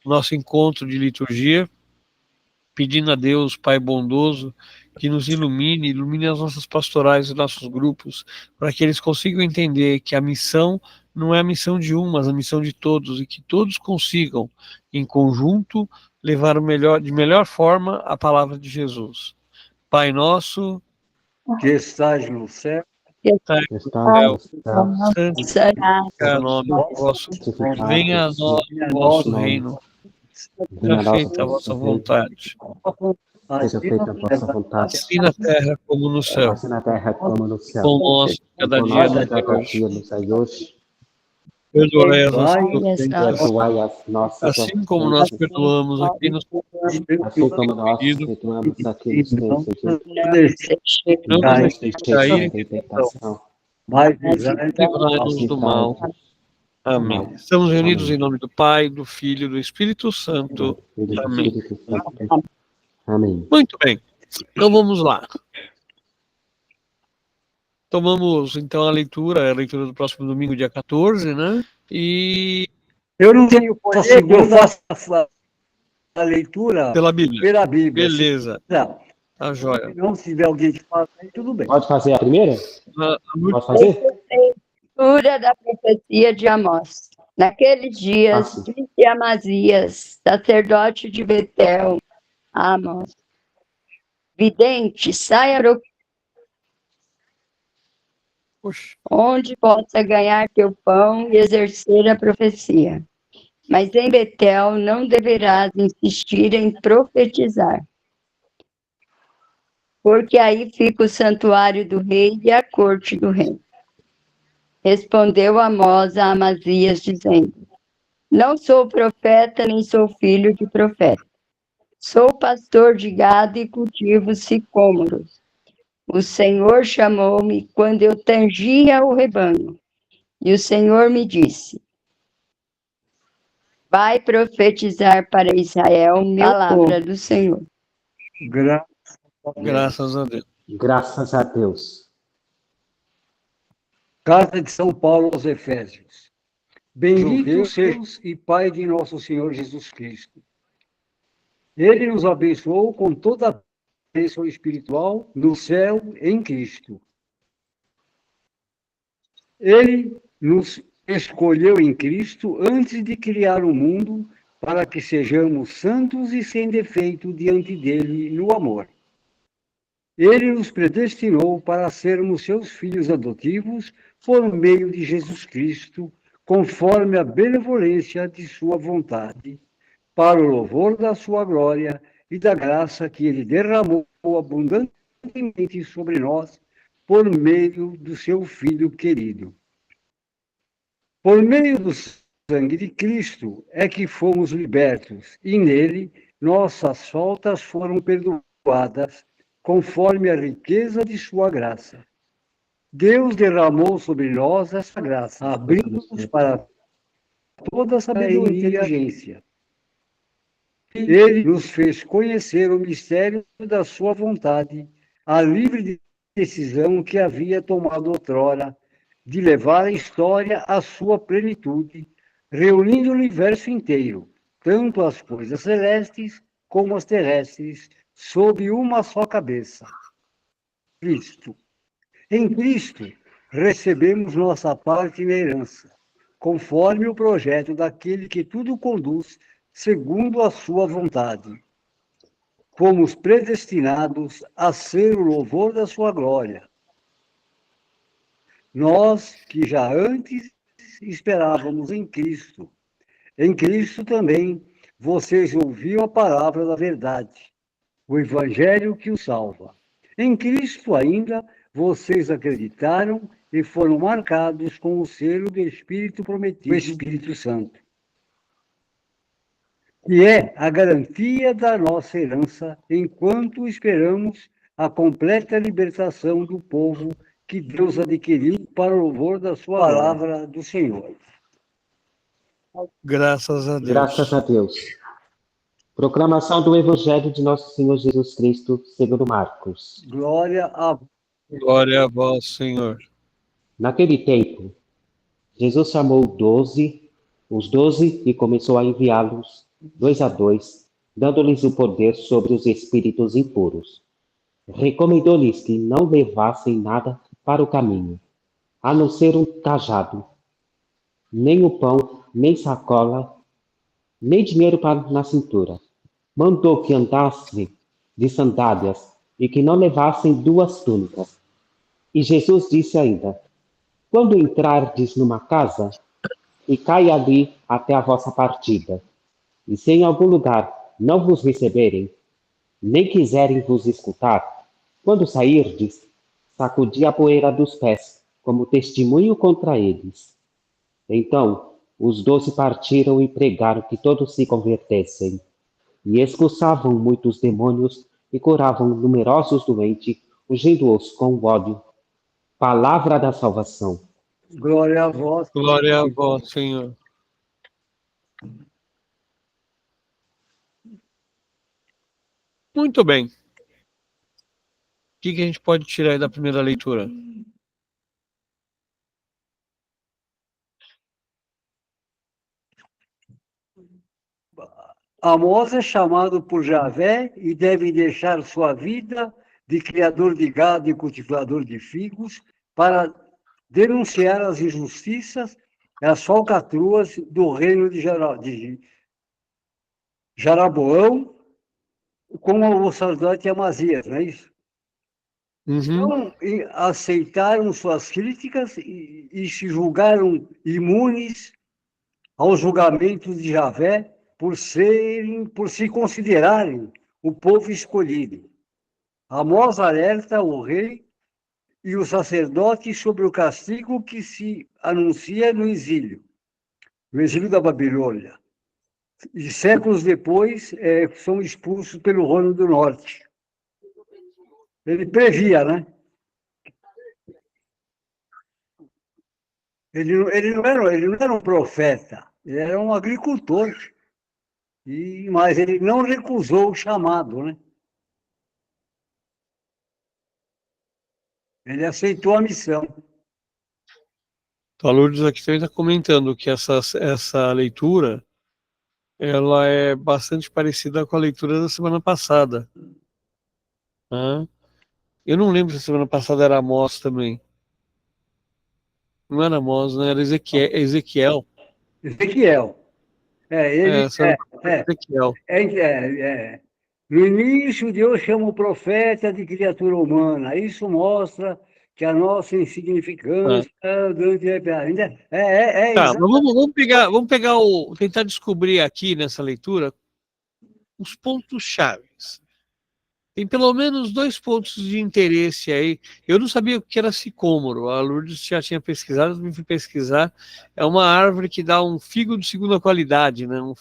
nosso encontro de liturgia, pedindo a Deus, Pai bondoso, que nos ilumine as nossas pastorais e nossos grupos, para que eles consigam entender que a missão não é a missão de um, mas a missão de todos, e que todos consigam, em conjunto, levar de melhor forma a palavra de Jesus. Pai nosso, que estás no céu, santificado o nome vosso, venha a nós o vosso reino, seja feita a vossa vontade, Seja feita a vossa vontade, assim na terra como no céu. assim na terra como no céu. Pão nosso cada dia nos dai hoje. Perdoai as nossas ofensas, Perdoai as nossas assim como nós perdoamos a quem nos assim como nós perdoamos a quem nos tem ofendido. não Não nos nos deixe deixeis cair cair em tentação, mas livrai-nos do mal. Amém. Estamos reunidos em nome do Pai, do Filho e do Espírito Santo. e do Amém. Espírito Santo. Amém. Muito bem. Então vamos lá. Tomamos então a leitura do próximo domingo, dia 14, né? E eu não tenho poder, eu faço a leitura pela Bíblia. pela Bíblia. Beleza. Não. Tá joia. Não, se tiver alguém que faça, aí tudo bem. Pode fazer a primeira? Pode fazer? Leitura da profecia de Amós. Naqueles dias, disse Amazias, sacerdote de Betel, a Amós: vidente, saia onde possa ganhar teu pão e exercer a profecia. Mas em Betel não deverás insistir em profetizar, porque aí fica o santuário do rei e a corte do rei. Respondeu Amós a Amazias, dizendo: não sou profeta, nem sou filho de profeta. Sou pastor de gado e cultivo sicômoros. O Senhor chamou-me quando eu tangia o rebanho. E o Senhor me disse: vai profetizar para Israel minha palavra do Senhor. Graças a Deus. Graças a Deus. Carta de São Paulo aos Efésios. Bendito sejas e Pai de nosso Senhor Jesus Cristo. Ele nos abençoou com toda a bênção espiritual no céu em Cristo. Ele nos escolheu em Cristo antes de criar o mundo para que sejamos santos e sem defeito diante dele no amor. Ele nos predestinou para sermos seus filhos adotivos por meio de Jesus Cristo, conforme a benevolência de sua vontade, para o louvor da sua glória e da graça que ele derramou abundantemente sobre nós, por meio do seu Filho querido. Por meio do sangue de Cristo é que fomos libertos, e nele nossas faltas foram perdoadas, conforme a riqueza de sua graça. Deus derramou sobre nós essa graça, abrindo-nos para toda a sabedoria e inteligência. Ele nos fez conhecer o mistério da sua vontade, a livre decisão que havia tomado outrora de levar a história à sua plenitude, reunindo o universo inteiro, tanto as coisas celestes como as terrestres, sob uma só cabeça, Cristo. Em Cristo, recebemos nossa parte na herança, conforme o projeto daquele que tudo conduz segundo a sua vontade. Fomos predestinados a ser o louvor da sua glória. Nós que já antes esperávamos em Cristo. Em Cristo também vocês ouviram a palavra da verdade, o evangelho que os salva. Em Cristo ainda vocês acreditaram e foram marcados com o selo do Espírito prometido, o Espírito Santo, que é a garantia da nossa herança enquanto esperamos a completa libertação do povo que Deus adquiriu para o louvor da sua palavra do Senhor. Graças a Deus. Graças a Deus. Proclamação do Evangelho de Nosso Senhor Jesus Cristo, segundo Marcos. Glória a vós, Senhor. Naquele tempo, Jesus chamou os 12 e começou a enviá-los 2:2, dando-lhes o poder sobre os espíritos impuros. Recomendou-lhes que não levassem nada para o caminho, a não ser um cajado, nem o pão, nem sacola, nem dinheiro na cintura. Mandou que andassem de sandálias e que não levassem 2 túnicas. E Jesus disse ainda: quando entrardes numa casa, ficai ali até a vossa partida. E se em algum lugar não vos receberem, nem quiserem vos escutar, quando sairdes, sacudi a poeira dos pés, como testemunho contra eles. Então, os 12 partiram e pregaram que todos se convertessem. E expulsavam muitos demônios e curavam numerosos doentes, ungindo-os com óleo. Palavra da salvação. Glória a vós. Glória a vós, Senhor. Muito bem. O que a gente pode tirar aí da primeira leitura? Amós é chamado por Javé e deve deixar sua vida de criador de gado e cultivador de figos para denunciar as injustiças e as falcatruas do reino de Jaraboão, como o sacerdote Amazias, não é isso? Uhum. Então, aceitaram suas críticas e se julgaram imunes aos julgamentos de Javé por se considerarem o povo escolhido. Amós alerta o rei e o sacerdote sobre o castigo que se anuncia no exílio da Babilônia. E séculos depois, são expulsos pelo Reino do Norte. Ele previa, né? Ele não era um profeta, ele era um agricultor. Mas ele não recusou o chamado, né? Ele aceitou a missão. Então, a Lourdes aqui também está comentando que essa leitura ela é bastante parecida com a leitura da semana passada. Né? Eu não lembro se a semana passada era Amós também. Não era Amós, não era Ezequiel. Ezequiel. Semana passada era Ezequiel. No início, Deus chama o profeta de criatura humana. Isso mostra que a nossa insignificância ainda Tá, mas vamos pegar tentar descobrir aqui nessa leitura os pontos chaves. Tem pelo menos 2 pontos de interesse aí. Eu não sabia o que era sicômoro. A Lourdes já tinha pesquisado, eu me fui pesquisar. É uma árvore que dá um figo de segunda qualidade, né? Não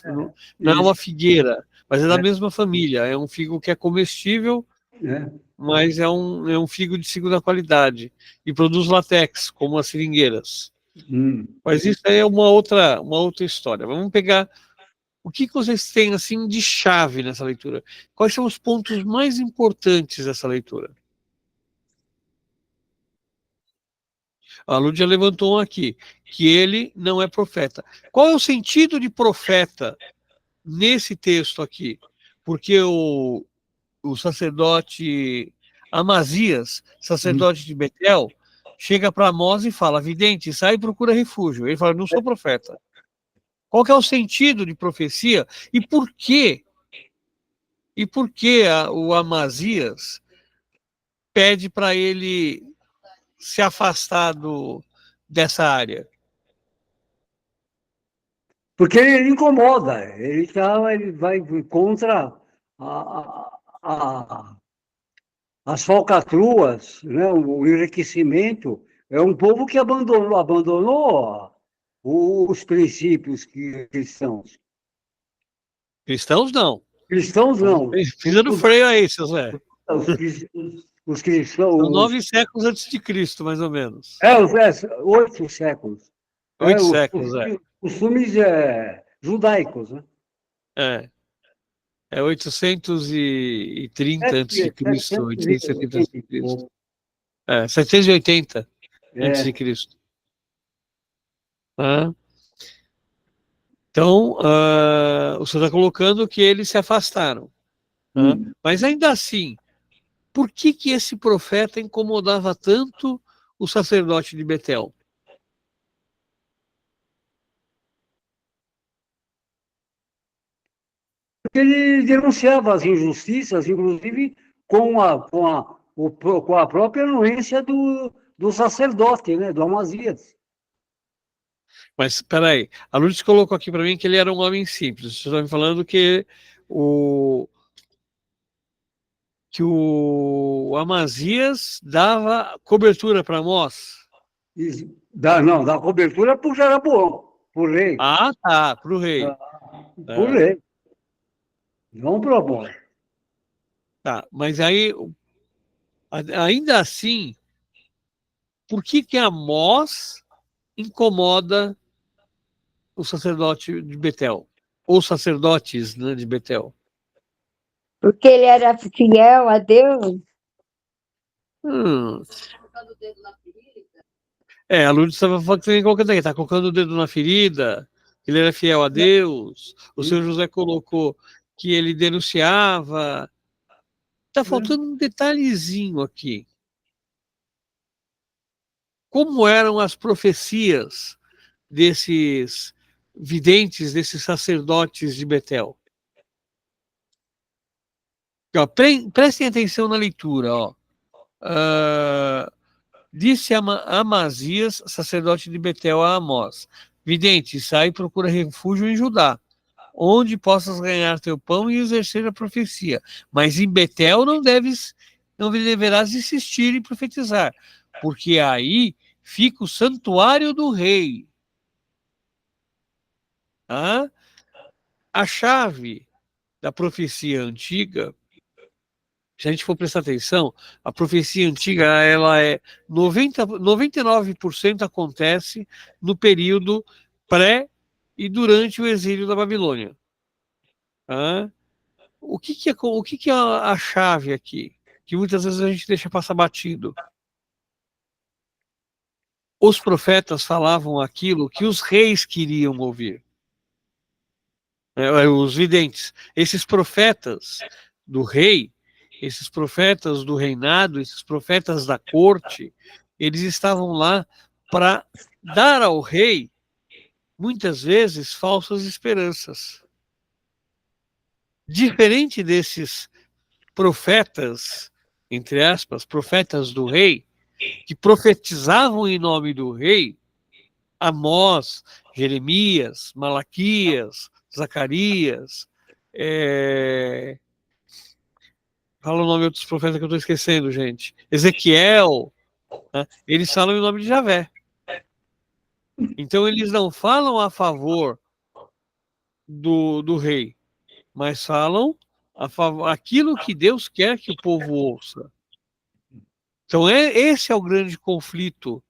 é uma figueira, mas é da mesma família. É um figo que é comestível, mas é um figo de segunda qualidade. E produz látex, como as seringueiras. Mas isso aí é uma outra história. Vamos pegar o que vocês têm assim de chave nessa leitura. Quais são os pontos mais importantes dessa leitura? A Lúdia levantou um aqui, que ele não é profeta. Qual é o sentido de profeta nesse texto aqui? Porque o sacerdote Amazias, sacerdote de Betel, chega para Amós e fala: vidente, sai e procura refúgio. Ele fala: não sou profeta. Qual que é o sentido de profecia e por quê? E por que o Amazias pede para ele se afastar dessa área? Porque ele incomoda. Ele vai contra as falcatruas, né? O enriquecimento. É um povo que abandonou os princípios cristãos. Cristãos não. Cristãos não. Precisa do freio aí, seu Zé. Os cristãos. São 9 séculos antes de Cristo, mais ou menos. 8 séculos. 8 séculos, os costumes judaicos, né? É 830 antes de Cristo, 870 antes de Cristo. 780 antes de Cristo. Então, você está colocando que eles se afastaram. Mas ainda assim, por que esse profeta incomodava tanto o sacerdote de Betel? Ele denunciava as injustiças, inclusive com a própria anuência do sacerdote, né, do Amazias. Mas, espera aí, a Lourdes colocou aqui para mim que ele era um homem simples. Você está me falando que o Amazias dava cobertura para Amós? Não, dá cobertura para o Jaraboão, para o rei. Ah, tá, para o rei. Para o rei. Não para Amós. Tá, mas aí, ainda assim, por que Amós incomoda o sacerdote de Betel? Ou sacerdotes, né, de Betel? Porque ele era fiel a Deus. A Lourdes estava falando que está colocando o dedo na ferida, que ele era fiel a Deus. O senhor José colocou que ele denunciava. Está faltando um detalhezinho aqui. Como eram as profecias desses videntes, desses sacerdotes de Betel? Ó, prestem atenção na leitura. Ó. Disse Amazias, sacerdote de Betel, a Amós: vidente, sai e procura refúgio em Judá, onde possas ganhar teu pão e exercer a profecia. Mas em Betel não deverás insistir em profetizar, porque aí fica o santuário do rei. A chave da profecia antiga, se a gente for prestar atenção, a profecia antiga, ela é 99% acontece no período pré e durante o exílio da Babilônia. O que é a chave aqui? Que muitas vezes a gente deixa passar batido. Os profetas falavam aquilo que os reis queriam ouvir. Os videntes. Esses profetas do rei, esses profetas do reinado, esses profetas da corte, eles estavam lá para dar ao rei, muitas vezes, falsas esperanças. Diferente desses profetas, entre aspas, profetas do rei, que profetizavam em nome do rei, Amós, Jeremias, Malaquias, Zacarias, fala o nome de outros profetas que eu estou esquecendo, gente. Ezequiel, né? Eles falam em nome de Javé. Então eles não falam a favor do rei, mas falam a favor aquilo que Deus quer que o povo ouça. Então esse é o grande conflito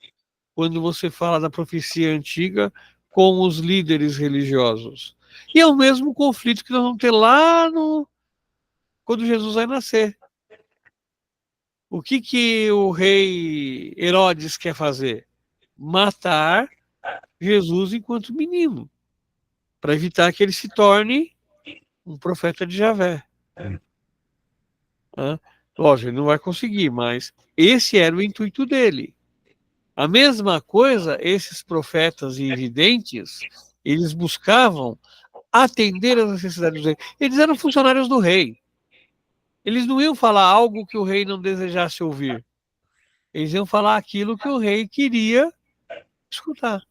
quando você fala da profecia antiga com os líderes religiosos. E é o mesmo conflito que nós vamos ter lá quando Jesus vai nascer. O que o rei Herodes quer fazer? Matar Jesus enquanto menino, para evitar que ele se torne um profeta de Javé. Lógico, ele não vai conseguir, mas esse era o intuito dele. A mesma coisa, esses profetas e videntes, eles buscavam atender às necessidades do rei. Eles eram funcionários do rei. Eles não iam falar algo que o rei não desejasse ouvir. Eles iam falar aquilo que o rei queria escutar.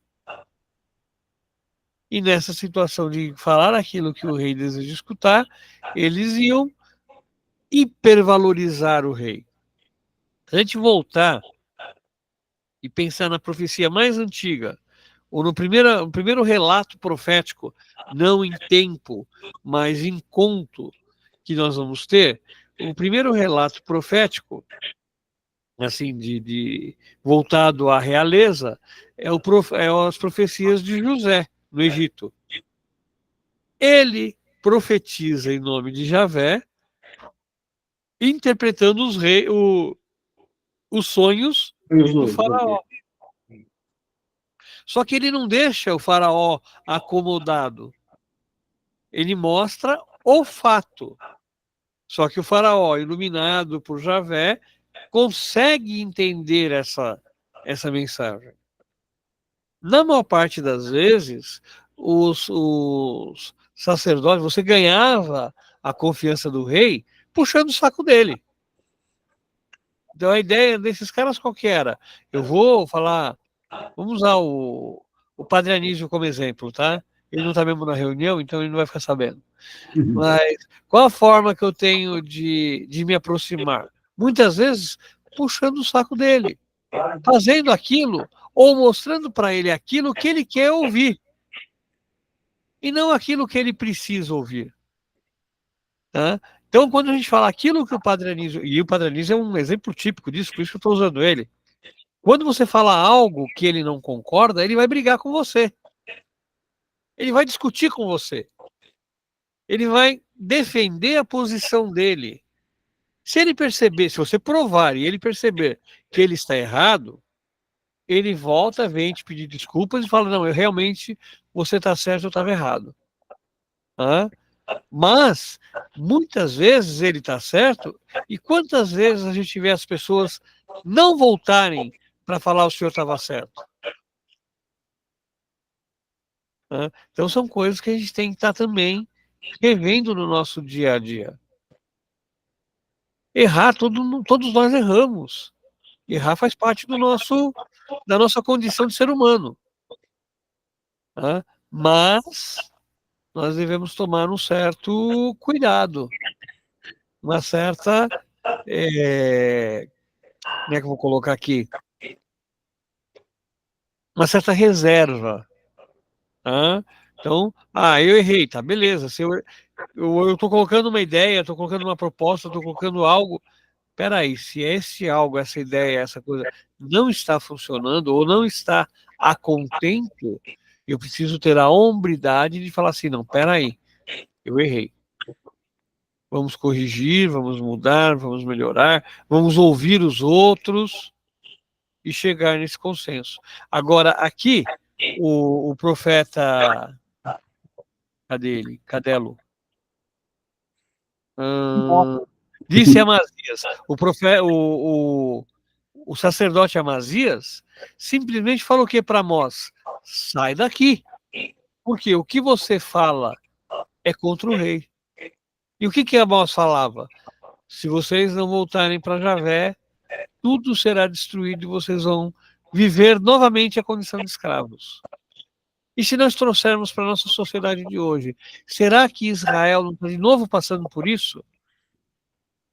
E nessa situação de falar aquilo que o rei deseja escutar, eles iam hipervalorizar o rei. Se a gente voltar e pensar na profecia mais antiga, ou no primeiro relato profético, não em tempo, mas em conto, que nós vamos ter, o primeiro relato profético, assim, voltado à realeza, é as profecias de José, no Egito. Ele profetiza em nome de Javé, interpretando os sonhos do faraó. Só que ele não deixa o faraó acomodado. ele mostra o fato. Só que o faraó, iluminado por Javé, consegue entender essa mensagem. Na maior parte das vezes, os sacerdotes, você ganhava a confiança do rei puxando o saco dele. Então a ideia desses caras qual que era? Eu vou falar, vamos usar o Padre Anísio como exemplo, tá? Ele não está mesmo na reunião, então ele não vai ficar sabendo. Mas qual a forma que eu tenho de me aproximar? Muitas vezes puxando o saco dele, fazendo aquilo ou mostrando para ele aquilo que ele quer ouvir e não aquilo que ele precisa ouvir. Tá? Então, quando a gente fala aquilo que o Padre Anísio, e o Padre Anísio é um exemplo típico disso, por isso que eu estou usando ele. Quando você fala algo que ele não concorda, ele vai brigar com você. Ele vai discutir com você. Ele vai defender a posição dele. Se ele perceber, se você provar e ele perceber que ele está errado, ele volta, vem te pedir desculpas e fala, não, eu realmente, você está certo, eu estava errado. Tá? Mas, muitas vezes ele está certo, e quantas vezes a gente vê as pessoas não voltarem para falar o senhor estava certo? Tá? Então são coisas que a gente tem que estar também revendo no nosso dia a dia. Errar, todos nós erramos. Errar faz parte da nossa condição de ser humano. Tá? Mas nós devemos tomar um certo cuidado, uma certa. Como é que eu vou colocar aqui? Uma certa reserva. Tá? Então, eu errei, tá, beleza. Se eu estou colocando uma ideia, estou colocando uma proposta, estou colocando algo. Peraí, se esse algo, essa ideia, essa coisa não está funcionando ou não está a contento, eu preciso ter a hombridade de falar assim, não, peraí, eu errei. Vamos corrigir, vamos mudar, vamos melhorar, vamos ouvir os outros e chegar nesse consenso. Agora, aqui, o profeta, cadê ele? Cadelo? Disse Amazias, o sacerdote Amazias simplesmente falou o que para Amós? Sai daqui. Porque o que você fala é contra o rei. E o que Amós falava? Se vocês não voltarem para Javé, tudo será destruído e vocês vão viver novamente a condição de escravos. E se nós trouxermos para a nossa sociedade de hoje, será que Israel não está de novo passando por isso?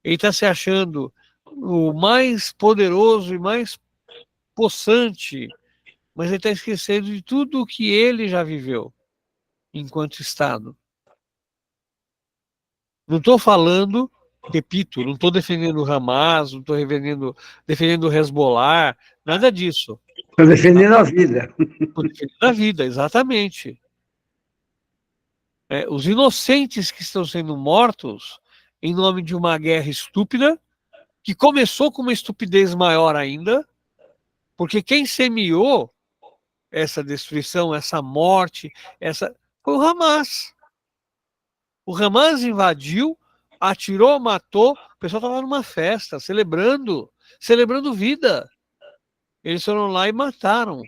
Ele está se achando o mais poderoso e mais possante, mas ele está esquecendo de tudo o que ele já viveu enquanto Estado. Não estou falando, repito, não estou defendendo o Hamas, não estou defendendo o Hezbollah, nada disso. Estou defendendo a vida. Estou defendendo a vida, exatamente. Os inocentes que estão sendo mortos em nome de uma guerra estúpida, que começou com uma estupidez maior ainda, porque quem semeou essa destruição, essa morte, foi o Hamas. O Hamas invadiu, atirou, matou, o pessoal estava numa festa, celebrando vida. Eles foram lá e mataram.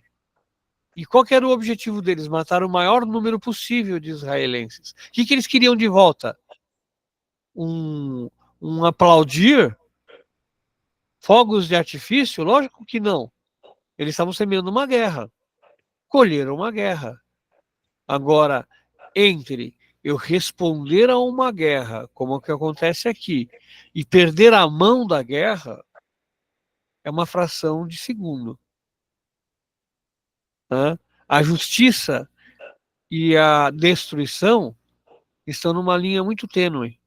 E qual que era o objetivo deles? Matar o maior número possível de israelenses. O que eles queriam de volta? Um aplaudir? Fogos de artifício? Lógico que não. Eles estavam semeando uma guerra. Colheram uma guerra. Agora, entre eu responder a uma guerra, como o que acontece aqui, e perder a mão da guerra, é uma fração de segundo. Tá? A justiça e a destruição estão numa linha muito tênue.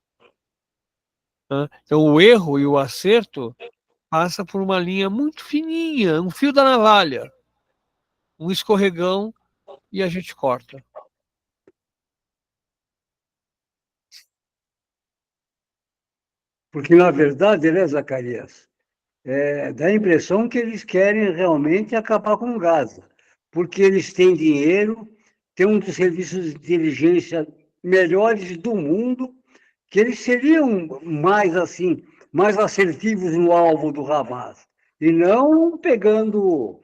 Tá? Então, o erro e o acerto passa por uma linha muito fininha, um fio da navalha, um escorregão, e a gente corta. Porque, na verdade, né, Zacarias, dá a impressão que eles querem realmente acabar com Gaza, porque eles têm dinheiro, têm um dos serviços de inteligência melhores do mundo, que eles seriam mais assim, mais assertivos no alvo do Hamas, e não pegando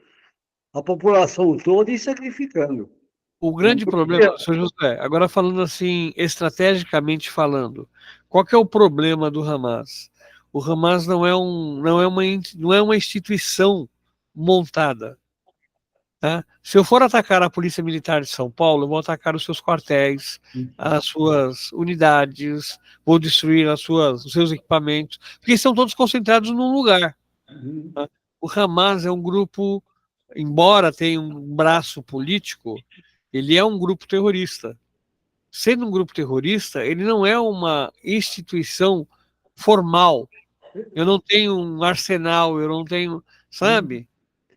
a população toda e sacrificando. O grande problema, senhor José, agora falando assim, estrategicamente falando, qual que é o problema do Hamas? O Hamas não é uma instituição montada. Tá? Se eu for atacar a Polícia Militar de São Paulo, eu vou atacar os seus quartéis, as suas unidades, vou destruir os seus equipamentos, porque estão todos concentrados num lugar. Tá? O Hamas é um grupo, embora tenha um braço político, ele é um grupo terrorista. Sendo um grupo terrorista, ele não é uma instituição formal. Eu não tenho um arsenal, eu não tenho, sabe?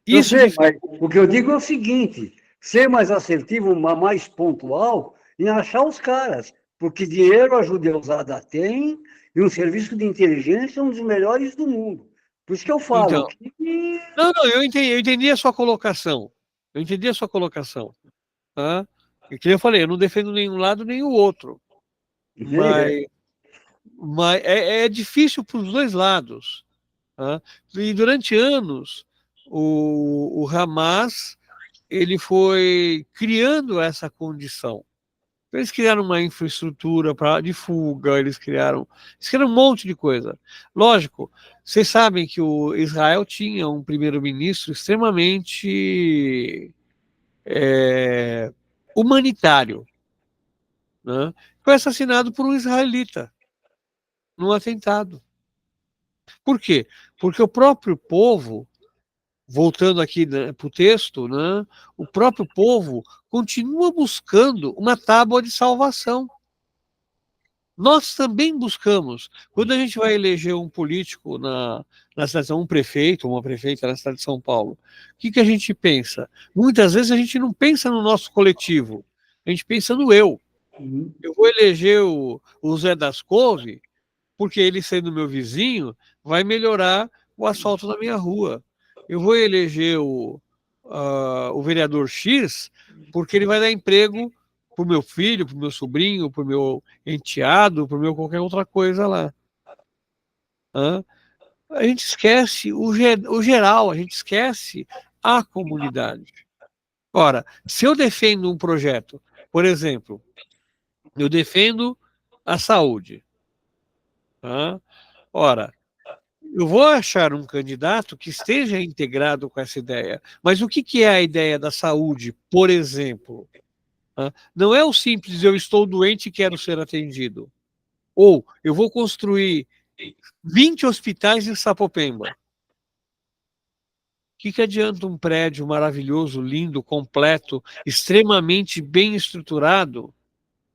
Eu Isso sei, mas o que eu digo é o seguinte: ser mais assertivo, mais pontual em achar os caras, porque dinheiro a judeusada tem e um serviço de inteligência é um dos melhores do mundo. Por isso que eu falo Então, que não, eu entendi a sua colocação. Eu entendi a sua colocação. Tá? E que eu falei, eu não defendo nenhum lado nem o outro. Mas é difícil para os dois lados. Tá? E durante anos, o Hamas ele foi criando essa condição. Eles criaram uma infraestrutura de fuga, eles criaram um monte de coisa. Lógico, vocês sabem que o Israel tinha um primeiro-ministro extremamente humanitário, né? Foi assassinado por um israelita num atentado. Por quê? Porque o próprio povo, voltando aqui, né, para o texto, né, o próprio povo continua buscando uma tábua de salvação. Nós também buscamos. Quando a gente vai eleger um político na cidade, um prefeito, uma prefeita na cidade de São Paulo, o que a gente pensa? Muitas vezes a gente não pensa no nosso coletivo, a gente pensa no eu. Eu vou eleger o Zé das Couve, porque ele sendo meu vizinho, vai melhorar o asfalto da minha rua. Eu vou eleger o vereador X, porque ele vai dar emprego para o meu filho, para o meu sobrinho, para o meu enteado, para o meu qualquer outra coisa lá. Hã? A gente esquece o geral, a gente esquece a comunidade. Ora, se eu defendo um projeto, por exemplo, eu defendo a saúde. Tá? Ora, eu vou achar um candidato que esteja integrado com essa ideia. Mas o que é a ideia da saúde, por exemplo? Não é o simples eu estou doente e quero ser atendido. Ou eu vou construir 20 hospitais em Sapopemba. O que adianta um prédio maravilhoso, lindo, completo, extremamente bem estruturado,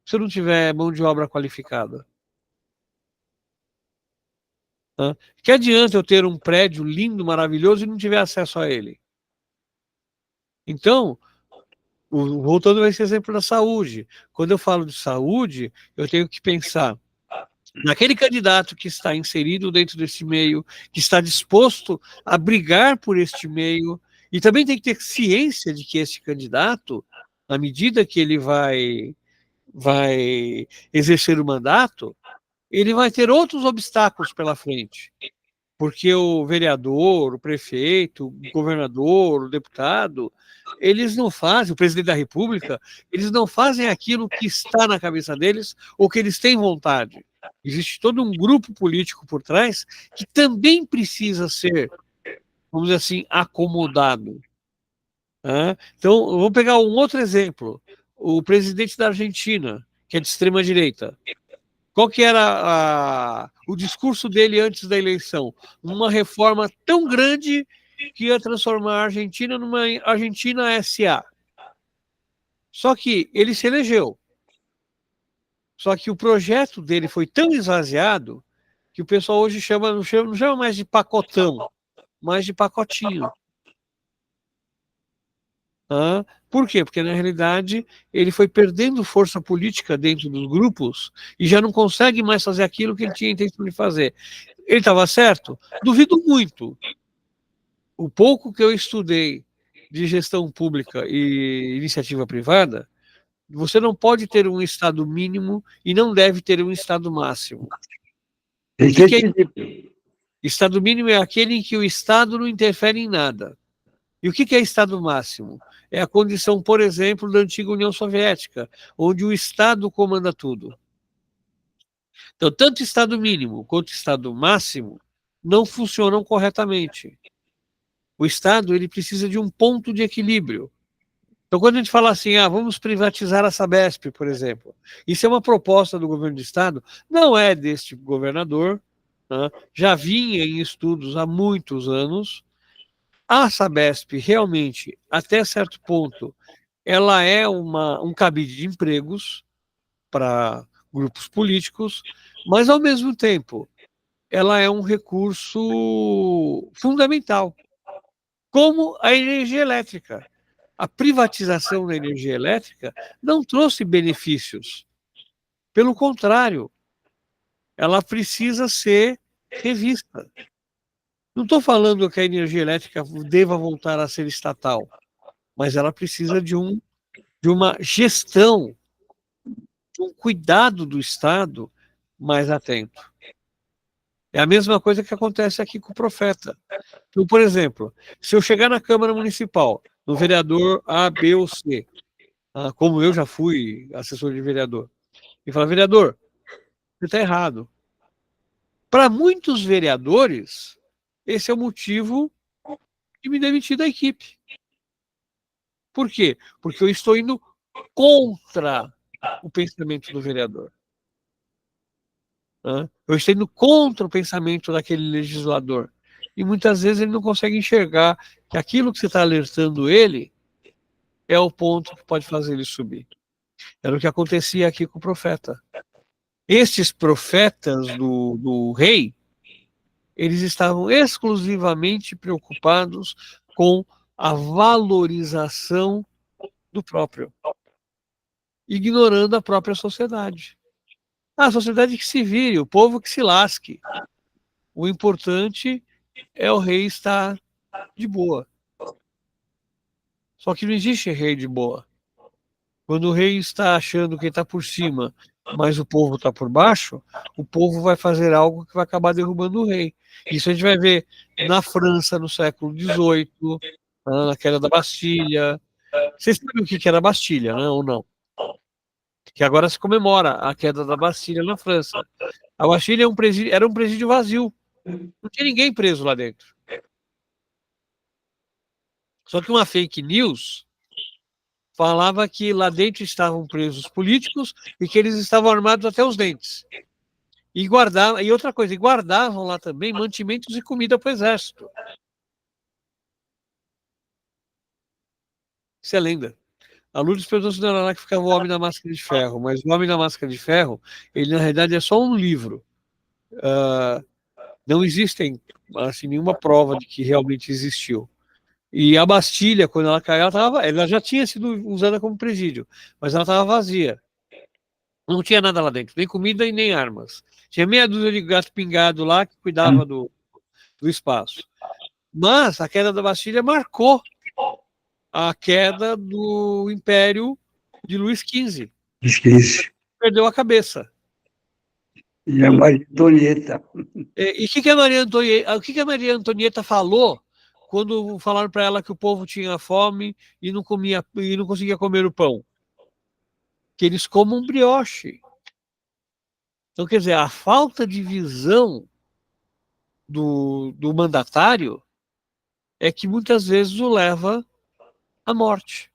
se eu não tiver mão de obra qualificada? Que adianta eu ter um prédio lindo, maravilhoso e não tiver acesso a ele? Então, voltando a esse exemplo da saúde, quando eu falo de saúde, eu tenho que pensar naquele candidato que está inserido dentro desse meio, que está disposto a brigar por este meio, e também tem que ter ciência de que esse candidato, na medida que ele vai exercer o mandato, ele vai ter outros obstáculos pela frente. Porque o vereador, o prefeito, o governador, o deputado, eles não fazem, o presidente da República, eles não fazem aquilo que está na cabeça deles ou que eles têm vontade. Existe todo um grupo político por trás que também precisa ser, vamos dizer assim, acomodado. Então, vou pegar um outro exemplo. O presidente da Argentina, que é de extrema-direita. Qual que era o discurso dele antes da eleição? Uma reforma tão grande que ia transformar a Argentina numa Argentina SA. Só que ele se elegeu. Só que o projeto dele foi tão esvaziado que o pessoal hoje não chama mais de pacotão, mas de pacotinho. Por quê? Porque, na realidade, ele foi perdendo força política dentro dos grupos e já não consegue mais fazer aquilo que ele tinha intenção de fazer. Ele estava certo? Duvido muito. O pouco que eu estudei de gestão pública e iniciativa privada, Você não pode ter um estado mínimo e não deve ter um estado máximo. O que é estado mínimo? É aquele em que o estado não interfere em nada. E o que é estado máximo? É a condição, por exemplo, da antiga União Soviética, onde o estado comanda tudo. Então, tanto estado mínimo quanto estado máximo não funcionam corretamente. O estado, ele precisa de um ponto de equilíbrio. Então, quando a gente fala assim, vamos privatizar a Sabesp, por exemplo, isso é uma proposta do governo do estado, não é deste governador, né? Já vinha em estudos há muitos anos. A Sabesp, realmente, até certo ponto, ela é um cabide de empregos para grupos políticos, mas, ao mesmo tempo, ela é um recurso fundamental, como a energia elétrica. A privatização da energia elétrica não trouxe benefícios. Pelo contrário, ela precisa ser revista. Não estou falando que a energia elétrica deva voltar a ser estatal, mas ela precisa de uma gestão, de um cuidado do Estado mais atento. É a mesma coisa que acontece aqui com o Profeta. Então, por exemplo, se eu chegar na Câmara Municipal, no vereador A, B ou C, como eu já fui assessor de vereador, e falar, vereador, você está errado. Para muitos vereadores, esse é o motivo de me demitir da equipe. Por quê? Porque eu estou indo contra o pensamento do vereador. Eu estou indo contra o pensamento daquele legislador. E muitas vezes ele não consegue enxergar que aquilo que você está alertando ele é o ponto que pode fazer ele subir. Era o que acontecia aqui com o Profeta. Estes profetas do rei, eles estavam exclusivamente preocupados com a valorização do próprio, ignorando a própria sociedade. A sociedade que se vire, o povo que se lasque. O importante é o rei estar de boa. Só que não existe rei de boa. Quando o rei está achando que está por cima, mas o povo está por baixo, o povo vai fazer algo que vai acabar derrubando o rei. Isso a gente vai ver na França no século XVIII, na queda da Bastilha. Vocês sabem o que era a Bastilha, né, ou não? Que agora se comemora a queda da Bastilha na França. A Bastilha era um presídio vazio. Não tinha ninguém preso lá dentro. Só que uma fake news falava que lá dentro estavam presos políticos e que eles estavam armados até os dentes. E outra coisa, guardavam lá também mantimentos e comida para o exército. Isso é lenda. A Lourdes perguntou se não era lá que ficava o Homem da Máscara de Ferro, mas o Homem da Máscara de Ferro, ele na realidade é só um livro. Não existem assim, nenhuma prova de que realmente existiu. E a Bastilha, quando ela caiu, ela já tinha sido usada como presídio, mas ela estava vazia. Não tinha nada lá dentro, nem comida e nem armas. Tinha meia dúzia de gato pingado lá que cuidava do espaço. Mas a queda da Bastilha marcou a queda do Império de Luís XV. Perdeu a cabeça. E a Maria Antonieta. E o que a Maria Antonieta falou quando falaram para ela que o povo tinha fome e não conseguia comer o pão? Que eles comam brioche. Então, quer dizer, a falta de visão do mandatário é que muitas vezes o leva à morte.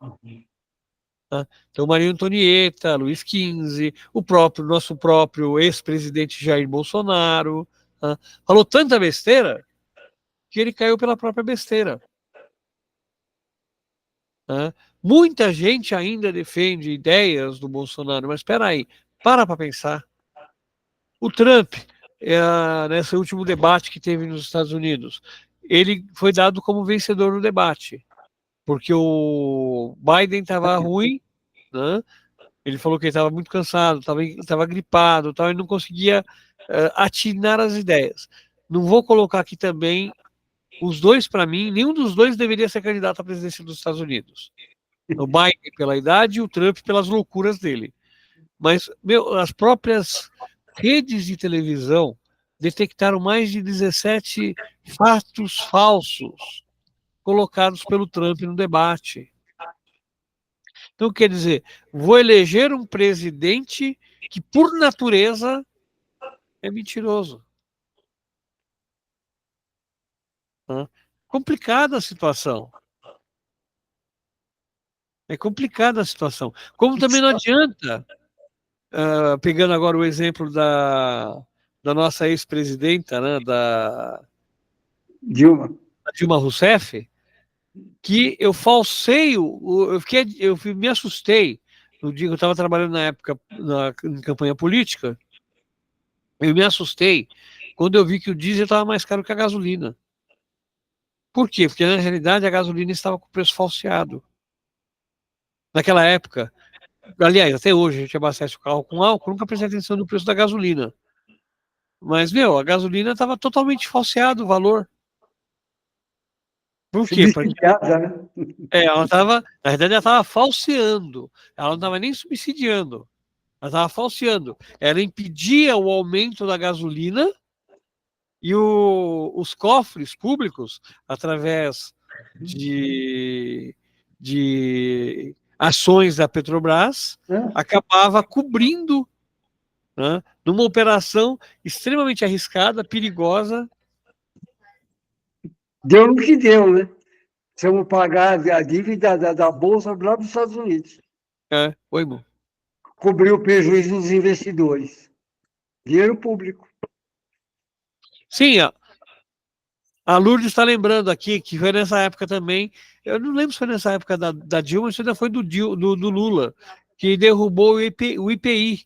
Então, Maria Antonieta, Luís XV, nosso próprio ex-presidente Jair Bolsonaro, falou tanta besteira que ele caiu pela própria besteira. Muita gente ainda defende ideias do Bolsonaro, mas espera aí, para pensar. O Trump, nesse último debate que teve nos Estados Unidos, ele foi dado como vencedor no debate, porque o Biden estava ruim, né? Ele falou que ele estava muito cansado, estava gripado, e não conseguia atinar as ideias. Não vou colocar aqui também os dois, para mim, nenhum dos dois deveria ser candidato à presidência dos Estados Unidos. O Biden pela idade e o Trump pelas loucuras dele. Mas, as próprias redes de televisão detectaram mais de 17 fatos falsos colocados pelo Trump no debate. Então, quer dizer, vou eleger um presidente que, por natureza, é mentiroso. Complicada a situação. É complicada a situação. Como também não adianta, pegando agora o exemplo da nossa ex-presidenta, né, da Dilma Rousseff, que eu falseio, eu me assustei no dia que eu estava trabalhando na época em campanha política, eu me assustei quando eu vi que o diesel estava mais caro que a gasolina. Por quê? Porque na realidade a gasolina estava com preço falseado. Naquela época, aliás, até hoje a gente abastece o carro com álcool, nunca prestei atenção no preço da gasolina. Mas, a gasolina estava totalmente falseado o valor. Por quê? Porque ela estava, na verdade, ela estava falseando. Ela não estava nem subsidiando. Ela estava falseando. Ela impedia o aumento da gasolina e os cofres públicos, através de ações da Petrobras, acabava cobrindo, né, numa operação extremamente arriscada, perigosa. Deu no que deu, né? Precisamos pagar a dívida da Bolsa lá dos Estados Unidos. Oi, irmão. Cobriu o prejuízo dos investidores. Dinheiro público. Sim, a Lourdes está lembrando aqui que foi nessa época também. Eu não lembro se foi nessa época da Dilma, se ainda foi do Lula, que derrubou o IPI.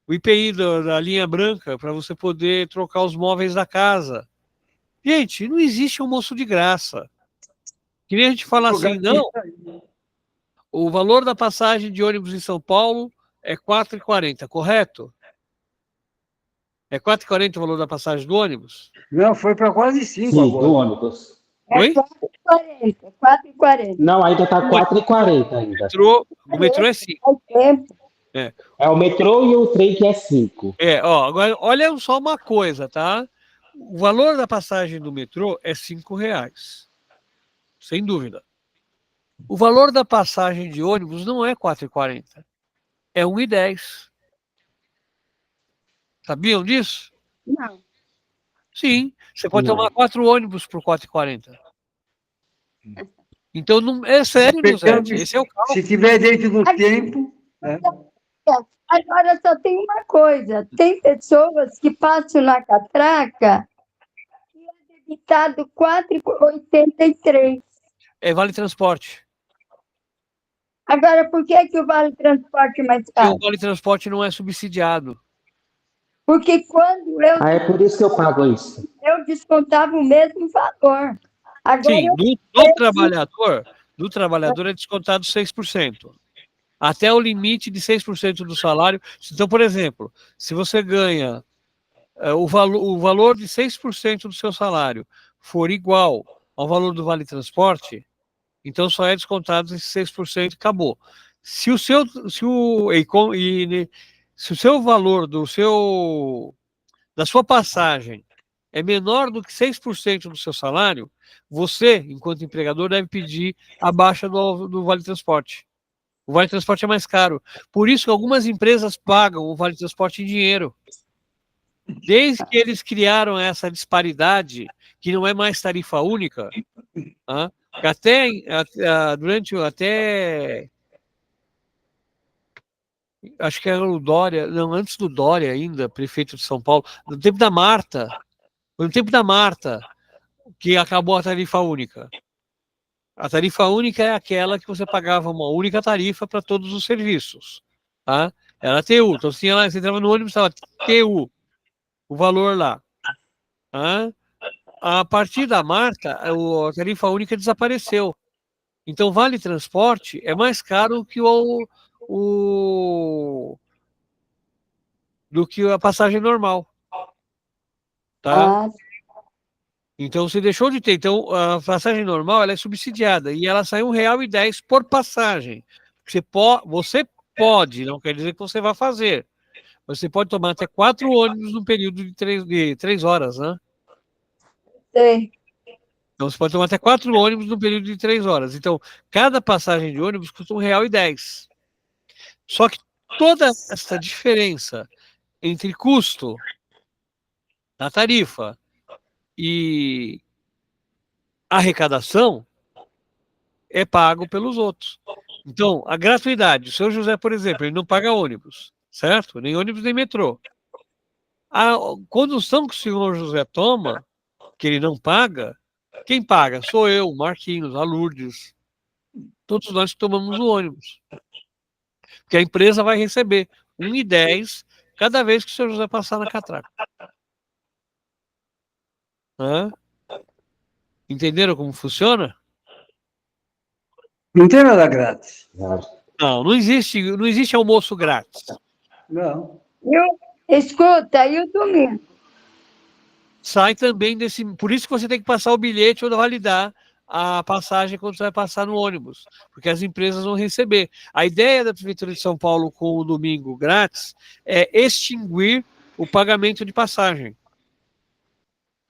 O IPI da linha branca, para você poder trocar os móveis da casa. Gente, não existe almoço de graça. Que nem a gente fala assim, não. O valor da passagem de ônibus em São Paulo é R$ 4,40, correto? É R$ 4,40 o valor da passagem do ônibus? Não, foi para quase 5 Sim, agora. do ônibus. Oi? 4,40. 4,40. Não, ainda está 4,40 ainda. O metrô é 5. É o metrô e o trem que é 5. Agora olha só uma coisa, tá? O valor da passagem do metrô é R$ 5, sem dúvida. O valor da passagem de ônibus não é R$ 4,40, é R$ 1,10. Sabiam disso? Não. Sim, você pode tomar 4 ônibus por R$ 4,40. Então, não, é sério, Nuzete, esse é o cálculo. Se tiver dentro do tempo... Agora só tem uma coisa, tem pessoas que passam na catraca e é debitado R$ 4,83. É vale transporte. Agora, por que o vale transporte é mais caro? Porque o vale transporte não é subsidiado. Porque quando É por isso que eu pago isso. eu descontava o mesmo valor. Agora, sim, do trabalhador é descontado 6%. Até o limite de 6% do salário. Então, por exemplo, se você ganha o valor de 6% do seu salário for igual ao valor do vale transporte, então só é descontado esse 6% e acabou. Se o seu valor da sua passagem é menor do que 6% do seu salário, você, enquanto empregador, deve pedir a baixa do vale transporte. O vale transporte é mais caro. Por isso que algumas empresas pagam o vale transporte em dinheiro. Desde que eles criaram essa disparidade, que não é mais tarifa única, acho que era o Dória, não, antes do Dória ainda, prefeito de São Paulo, no tempo da Marta, que acabou a tarifa única. A tarifa única é aquela que você pagava uma única tarifa para todos os serviços, tá? Era TU, então você entrava no ônibus, estava TU, o valor lá. Tá? A partir da Marta, a tarifa única desapareceu. Então, vale transporte é mais caro que do que a passagem normal. Tá? Então você deixou de ter. Então a passagem normal ela é subsidiada e ela sai R$1,10 por passagem. Você pode, não quer dizer que você vai fazer. Você pode tomar até 4 ônibus no período de 3 horas, né? Sei. Então você pode tomar até 4 ônibus no período de 3 horas. Então, cada passagem de ônibus custa R$1,10. Só que toda essa diferença entre custo da tarifa e arrecadação é pago pelos outros. Então, a gratuidade, o seu José, por exemplo, ele não paga ônibus, certo? Nem ônibus, nem metrô. A condução que o senhor José toma, que ele não paga, quem paga? Sou eu, Marquinhos, a Lourdes. Todos nós que tomamos o ônibus. Porque a empresa vai receber R$1,10 cada vez que o senhor José passar na catraca. Hã? Entenderam como funciona? Não tem nada grátis. Não existe almoço grátis. Não. Escuta, e o domingo? Sai também desse. Por isso que você tem que passar o bilhete ou validar a passagem quando você vai passar no ônibus, porque as empresas vão receber. A ideia da Prefeitura de São Paulo com o domingo grátis é extinguir o pagamento de passagem.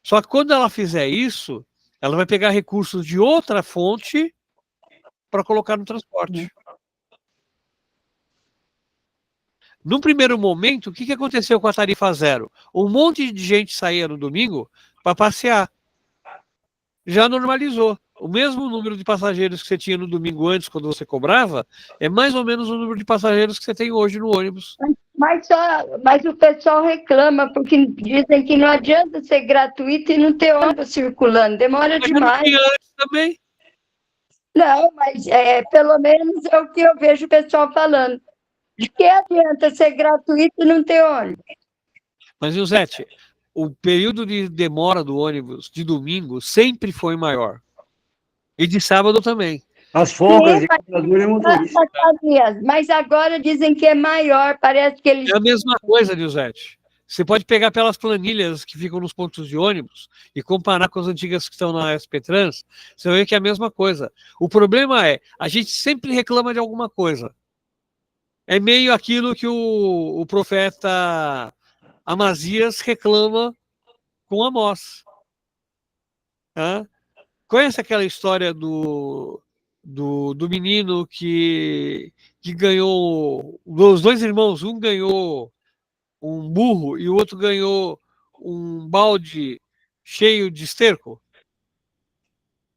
Só que quando ela fizer isso, ela vai pegar recursos de outra fonte para colocar no transporte. Num primeiro momento, o que aconteceu com a tarifa zero? Um monte de gente saía no domingo para passear. Já normalizou. O mesmo número de passageiros que você tinha no domingo antes, quando você cobrava, é mais ou menos o número de passageiros que você tem hoje no ônibus. Mas o pessoal reclama, porque dizem que não adianta ser gratuito e não ter ônibus circulando, demora demais. Tinha antes também. Não, mas pelo menos é o que eu vejo o pessoal falando. De que adianta ser gratuito e não ter ônibus? Mas, Nilzete, o período de demora do ônibus de domingo sempre foi maior. E de sábado também. As folgas de cobrador e motorista. Mas agora dizem que é maior, parece que eles... É a mesma coisa, Nilzete. Você pode pegar pelas planilhas que ficam nos pontos de ônibus e comparar com as antigas que estão na SP Trans, você vai ver que é a mesma coisa. O problema é, a gente sempre reclama de alguma coisa. É meio aquilo que o profeta Amazias reclama com Amós. Conhece aquela história do menino que ganhou, os dois irmãos, um ganhou um burro e o outro ganhou um balde cheio de esterco?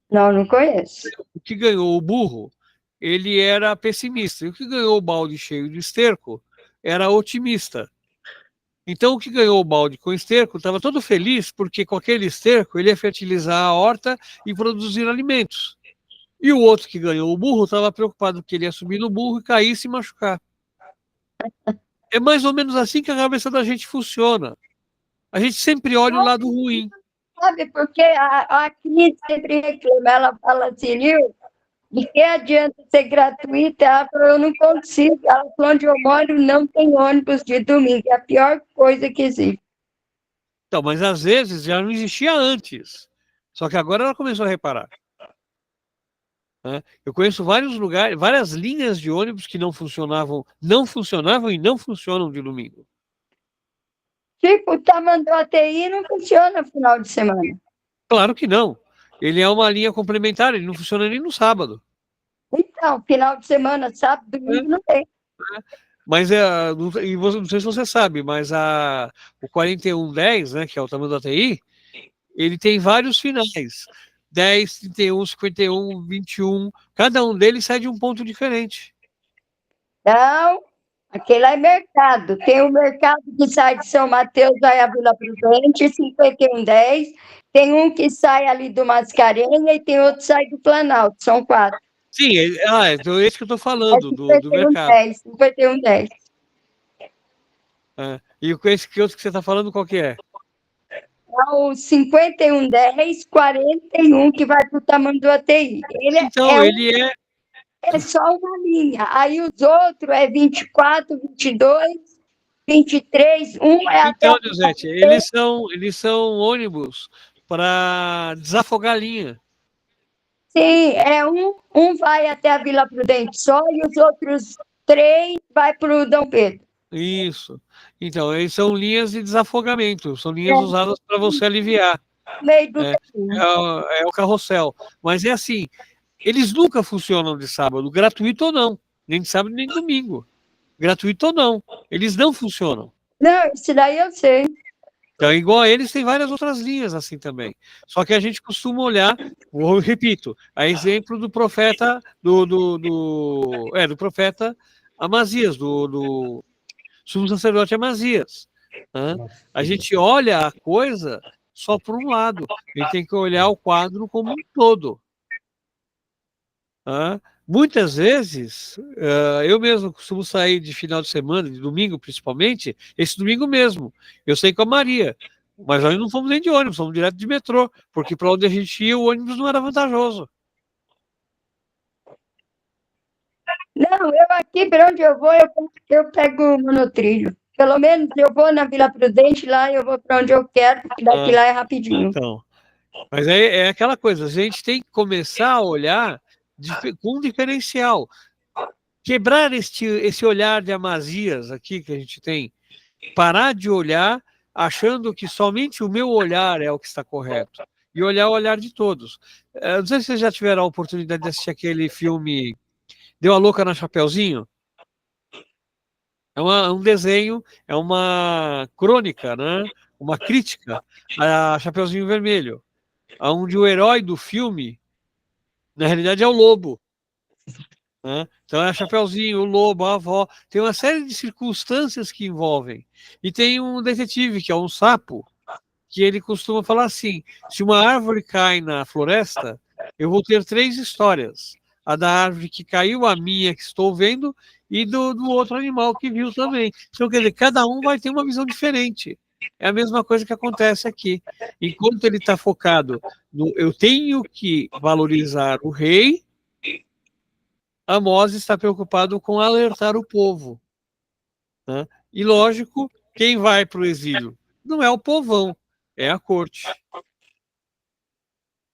Não conheço. O que ganhou o burro, ele era pessimista, e o que ganhou o balde cheio de esterco era otimista. Então, o que ganhou o balde com esterco estava todo feliz, porque com aquele esterco ele ia fertilizar a horta e produzir alimentos. E o outro que ganhou o burro estava preocupado que ele ia subir no burro e cair e se machucar. É mais ou menos assim que a cabeça da gente funciona. A gente sempre olha o lado ruim. Sabe, porque a Cris sempre reclama, ela fala assim, Nil, de que adianta ser gratuita? Ela falou, eu não consigo. Ela falou, onde eu moro não tem ônibus de domingo, é a pior coisa que existe. Então, mas às vezes já não existia antes. Só que agora ela começou a reparar. Eu conheço vários lugares, várias linhas de ônibus que não funcionavam e não funcionam de domingo. Tipo, o Tamanduateí não funciona no final de semana. Claro que não. Ele é uma linha complementar, ele não funciona nem no sábado. Então, final de semana, sábado, domingo, não tem. Mas não sei se você sabe, mas o 4110, né, que é o tamanho do ATI, ele tem vários finais. 10, 31, 51, 21. Cada um deles sai de um ponto diferente. Não, aquele é mercado. Tem o mercado que sai de São Mateus, vai a Vila Prudente, 5110. Tem um que sai ali do Mascarenha e tem outro que sai do Planalto. São 4. Sim, então é esse que eu estou falando, do mercado. 5110. E esse que outro que você está falando, qual que é? É o 5110, 41, que vai para o Tamanduateí. Ele é só uma linha. Aí os outros é 24, 22, 23, um é então, até... Nilzete, eles são ônibus para desafogar a linha. Sim, um vai até a Vila Prudente só e os outros 3 vai para o Dom Pedro. Isso. Então, eles são linhas de desafogamento, são linhas usadas para você aliviar. Meio do É o carrossel. Mas é assim, eles nunca funcionam de sábado, gratuito ou não. Nem de sábado, nem de domingo. Gratuito ou não. Eles não funcionam. Não, isso daí eu sei. Então, igual a eles, tem várias outras linhas assim também. Só que a gente costuma olhar, eu repito, a exemplo do profeta, do profeta Amazias, do sumo sacerdote Amazias. Né? A gente olha a coisa só por um lado. A gente tem que olhar o quadro como um todo. Muitas vezes, eu mesmo costumo sair de final de semana, de domingo principalmente, esse domingo mesmo. Eu saí com a Maria, mas nós não fomos nem de ônibus, fomos direto de metrô, porque para onde a gente ia, o ônibus não era vantajoso. Não, eu aqui, para onde eu vou, eu pego o monotrilho. Pelo menos eu vou na Vila Prudente, lá eu vou para onde eu quero, porque daqui lá é rapidinho. Então, mas aí é aquela coisa, a gente tem que começar a olhar com um diferencial. Quebrar esse olhar de Amazias aqui que a gente tem, parar de olhar achando que somente o meu olhar é o que está correto, e olhar o olhar de todos. Não sei se vocês já tiveram a oportunidade de assistir aquele filme Deu a Louca na Chapeuzinho. É um desenho, é uma crônica, né? Uma crítica a Chapeuzinho Vermelho, onde o herói do filme, na realidade, é o lobo. Né? Então é Chapeuzinho, o lobo, a avó, tem uma série de circunstâncias que envolvem. E tem um detetive, que é um sapo, que ele costuma falar assim: se uma árvore cai na floresta, eu vou ter 3 histórias. A da árvore que caiu, a minha que estou vendo, e do outro animal que viu também. Então, quer dizer, cada um vai ter uma visão diferente. É a mesma coisa que acontece aqui. Enquanto ele está focado no eu tenho que valorizar o rei, Amós está preocupado com alertar o povo. Né? E, lógico, quem vai para o exílio? Não é o povão, é a corte.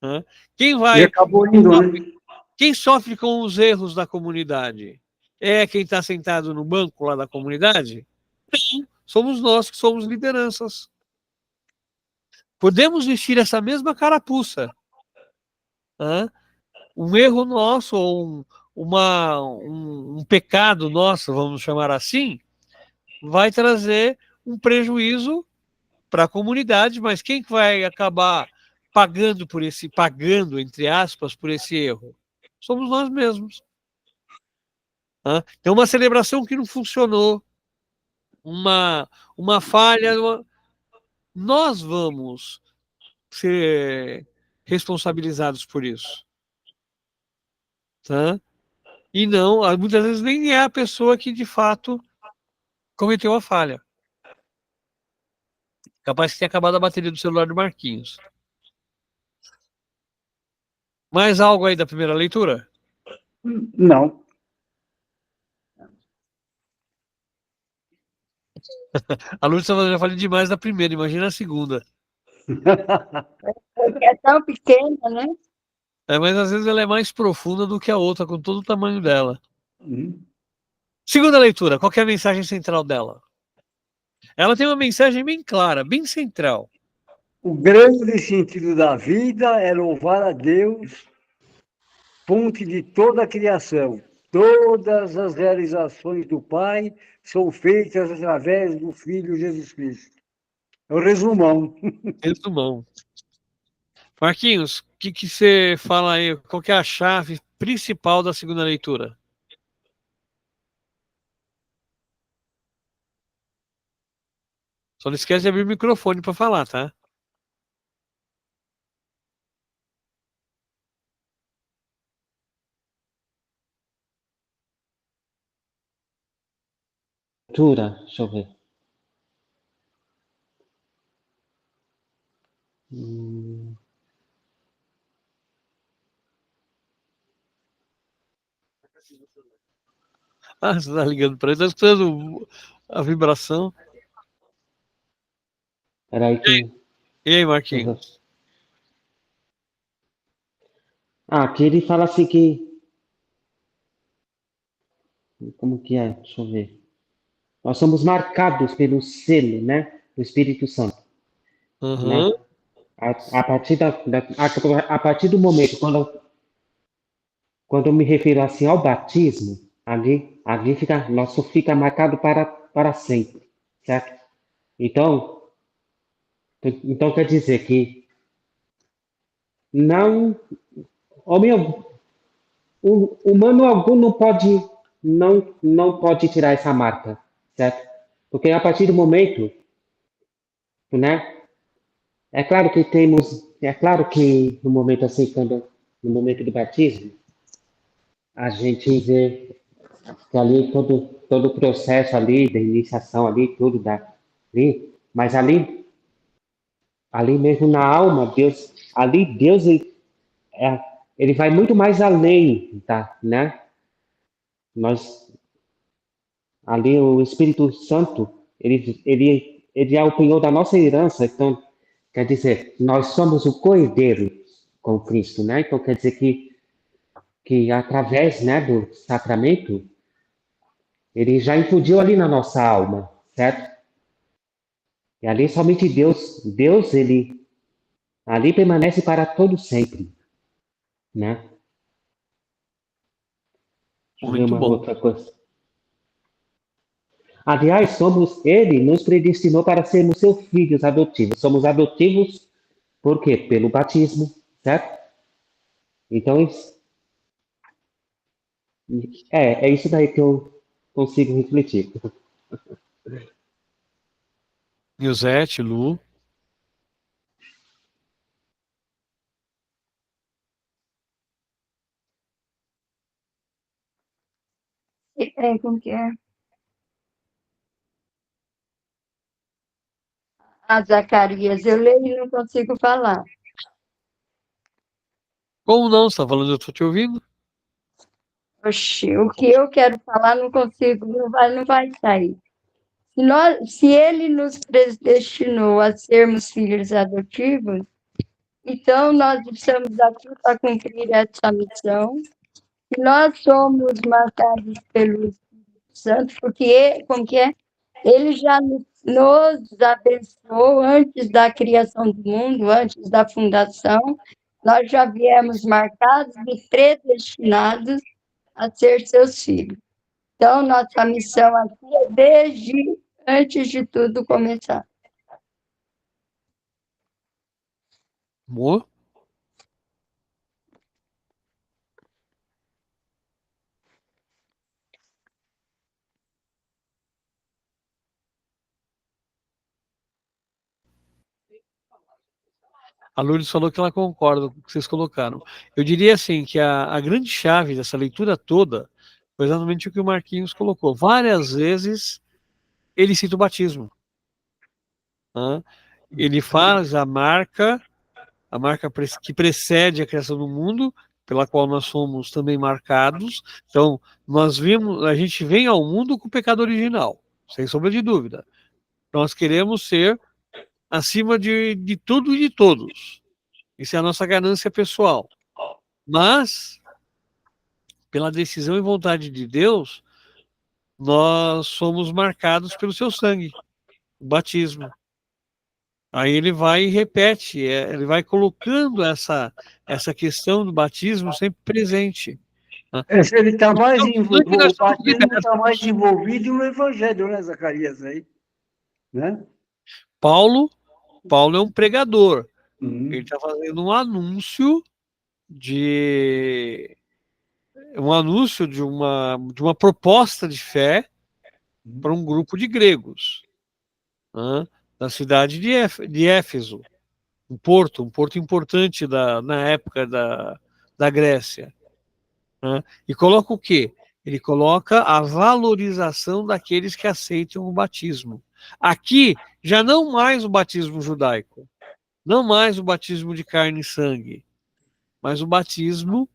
Né? Quem vai. E acabou indo, né? Quem sofre com os erros da comunidade? É quem está sentado no banco lá da comunidade? Não, somos nós que somos lideranças. Podemos vestir essa mesma carapuça. Né? Um erro nosso, ou um pecado nosso, vamos chamar assim, vai trazer um prejuízo para a comunidade, mas quem vai acabar pagando, entre aspas, por esse erro? Somos nós mesmos. Então, uma celebração que não funcionou, uma falha, nós vamos ser responsabilizados por isso. Tá? E não, muitas vezes nem é a pessoa que de fato cometeu a falha. Capaz que tenha acabado a bateria do celular do Marquinhos. Mais algo aí da primeira leitura? Não. A Lourdes já falei demais da primeira, imagina a segunda. É tão pequena, né? Mas às vezes ela é mais profunda do que a outra, com todo o tamanho dela. Segunda leitura, qual que é a mensagem central dela? Ela tem uma mensagem bem clara, bem central. O grande sentido da vida é louvar a Deus, fonte de toda a criação. Todas as realizações do Pai são feitas através do Filho Jesus Cristo. É o resumão. Resumão. Marquinhos, o que você fala aí? Qual que é a chave principal da segunda leitura? Só não esquece de abrir o microfone para falar, tá? Deixa eu ver. Você tá ligando para ele, tá escutando a vibração. Peraí que... E aí, Marquinhos? Aqui ele fala assim que. Como que é? Deixa eu ver. Nós somos marcados pelo selo, né? Do Espírito Santo, né? Aham. A partir a partir do momento quando eu me refiro assim ao batismo, ali fica, nosso fica marcado para sempre, certo? Então, então quer dizer que não, homem, humano algum não pode tirar essa marca, certo? Porque a partir do momento, né? É claro que no momento assim, no momento do batismo, a gente vê que ali todo o processo ali, da iniciação ali, tudo ali, mas ali mesmo na alma, Deus, é, ele vai muito mais além, tá, né? Nós, ali o Espírito Santo, ele é o penhor da nossa herança, então, quer dizer, nós somos o co-herdeiro com Cristo, né? Então, quer dizer que através, né, do sacramento, ele já infundiu ali na nossa alma, certo? E ali somente Deus, ele ali permanece para todo sempre, né? Deixa eu ver Muito uma bom. outra coisa. Aliás, ele nos predestinou para sermos seus filhos adotivos. Somos adotivos por quê? Pelo batismo, certo? Então, é isso daí que eu consigo refletir. Nilzete, Lu. Como que é? Ah, Zacarias, eu leio e não consigo falar. Como não? Você está falando, eu estou te ouvindo? Oxi, o que eu quero falar não consigo, não vai sair. Se ele nos predestinou a sermos filhos adotivos, então nós estamos aqui para cumprir essa missão. E nós somos marcados pelo Espírito Santo, porque, como que é? Ele já nos abençoou antes da criação do mundo, antes da fundação. Nós já viemos marcados e predestinados a ser seus filhos. Então, nossa missão aqui é desde antes de tudo começar. Amor? A Lourdes falou que ela concorda com o que vocês colocaram. Eu diria assim que a grande chave dessa leitura toda foi exatamente o que o Marquinhos colocou. Várias vezes ele cita o batismo. Né? Ele faz a marca que precede a criação do mundo, pela qual nós somos também marcados. Então, a gente vem ao mundo com o pecado original, sem sombra de dúvida. Nós queremos ser acima de tudo e de todos. Isso é a nossa ganância pessoal. Mas, pela decisão e vontade de Deus, nós somos marcados pelo seu sangue, o batismo. Aí ele vai e repete, ele vai colocando essa questão do batismo sempre presente. Né? Ele está mais Então, sangue nós o somos batismo está mais libertos. envolvido no Evangelho, né, Zacarias? Aí, né? Paulo é um pregador. Ele Uhum. está fazendo de um anúncio de uma proposta de fé para um grupo de gregos, né, da cidade de Éfeso, um porto importante na época da Grécia. Né, e coloca o quê? Ele coloca a valorização daqueles que aceitam o batismo. Aqui, já não mais o batismo judaico, não mais o batismo de carne e sangue, mas o batismo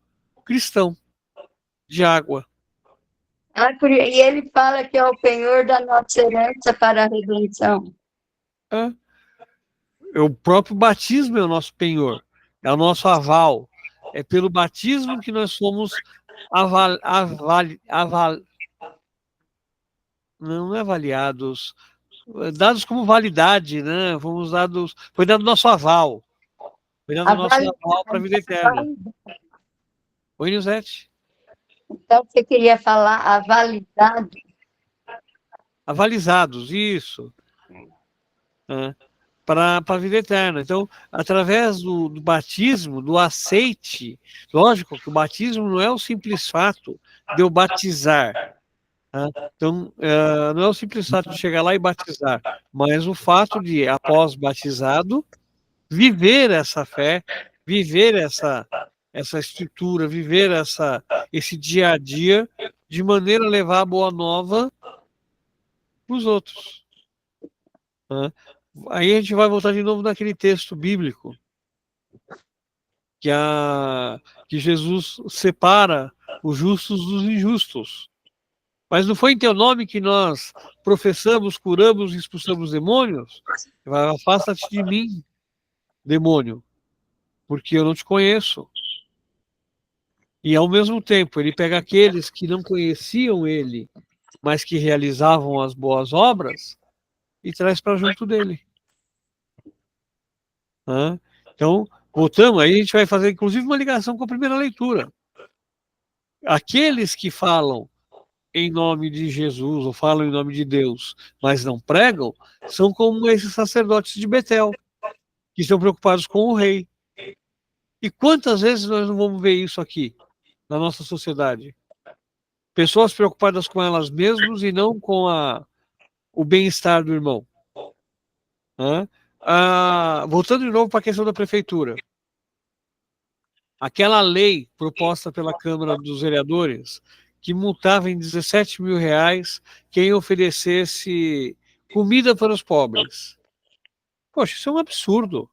cristão, de água. E ele fala que é o penhor da nossa herança para a redenção. O próprio batismo é o nosso penhor, é o nosso aval. É pelo batismo que nós somos não é avaliados, dados como validade, né? Foi dado nosso aval. Foi dado A nosso validade. aval para a vida eterna. Oi, Nilzete. Então, você queria falar a validade? Avalizados, isso. Para a vida eterna. Então, através do batismo, do aceite, lógico que o batismo não é o simples fato de eu batizar. Tá? Então, não é o simples fato de chegar lá e batizar, mas o fato de, após batizado, viver essa fé, viver essa estrutura, viver esse dia a dia, de maneira a levar a boa nova para os outros. Tá? Aí a gente vai voltar de novo naquele texto bíblico, que Jesus separa os justos dos injustos. Mas não foi em teu nome que nós professamos, curamos e expulsamos demônios? Afasta-te de mim, demônio, porque eu não te conheço. E ao mesmo tempo, ele pega aqueles que não conheciam ele, mas que realizavam as boas obras, e traz para junto dele. Então, voltamos, aí a gente vai fazer inclusive uma ligação com a primeira leitura. Aqueles que falam em nome de Jesus, ou falam em nome de Deus, mas não pregam, são como esses sacerdotes de Betel, que estão preocupados com o rei. E quantas vezes nós não vamos ver isso aqui, na nossa sociedade? Pessoas preocupadas com elas mesmas e não com o bem-estar do irmão. Voltando de novo para a questão da prefeitura. Aquela lei proposta pela Câmara dos Vereadores, que multava em 17 mil reais quem oferecesse comida para os pobres. Poxa, isso é um absurdo.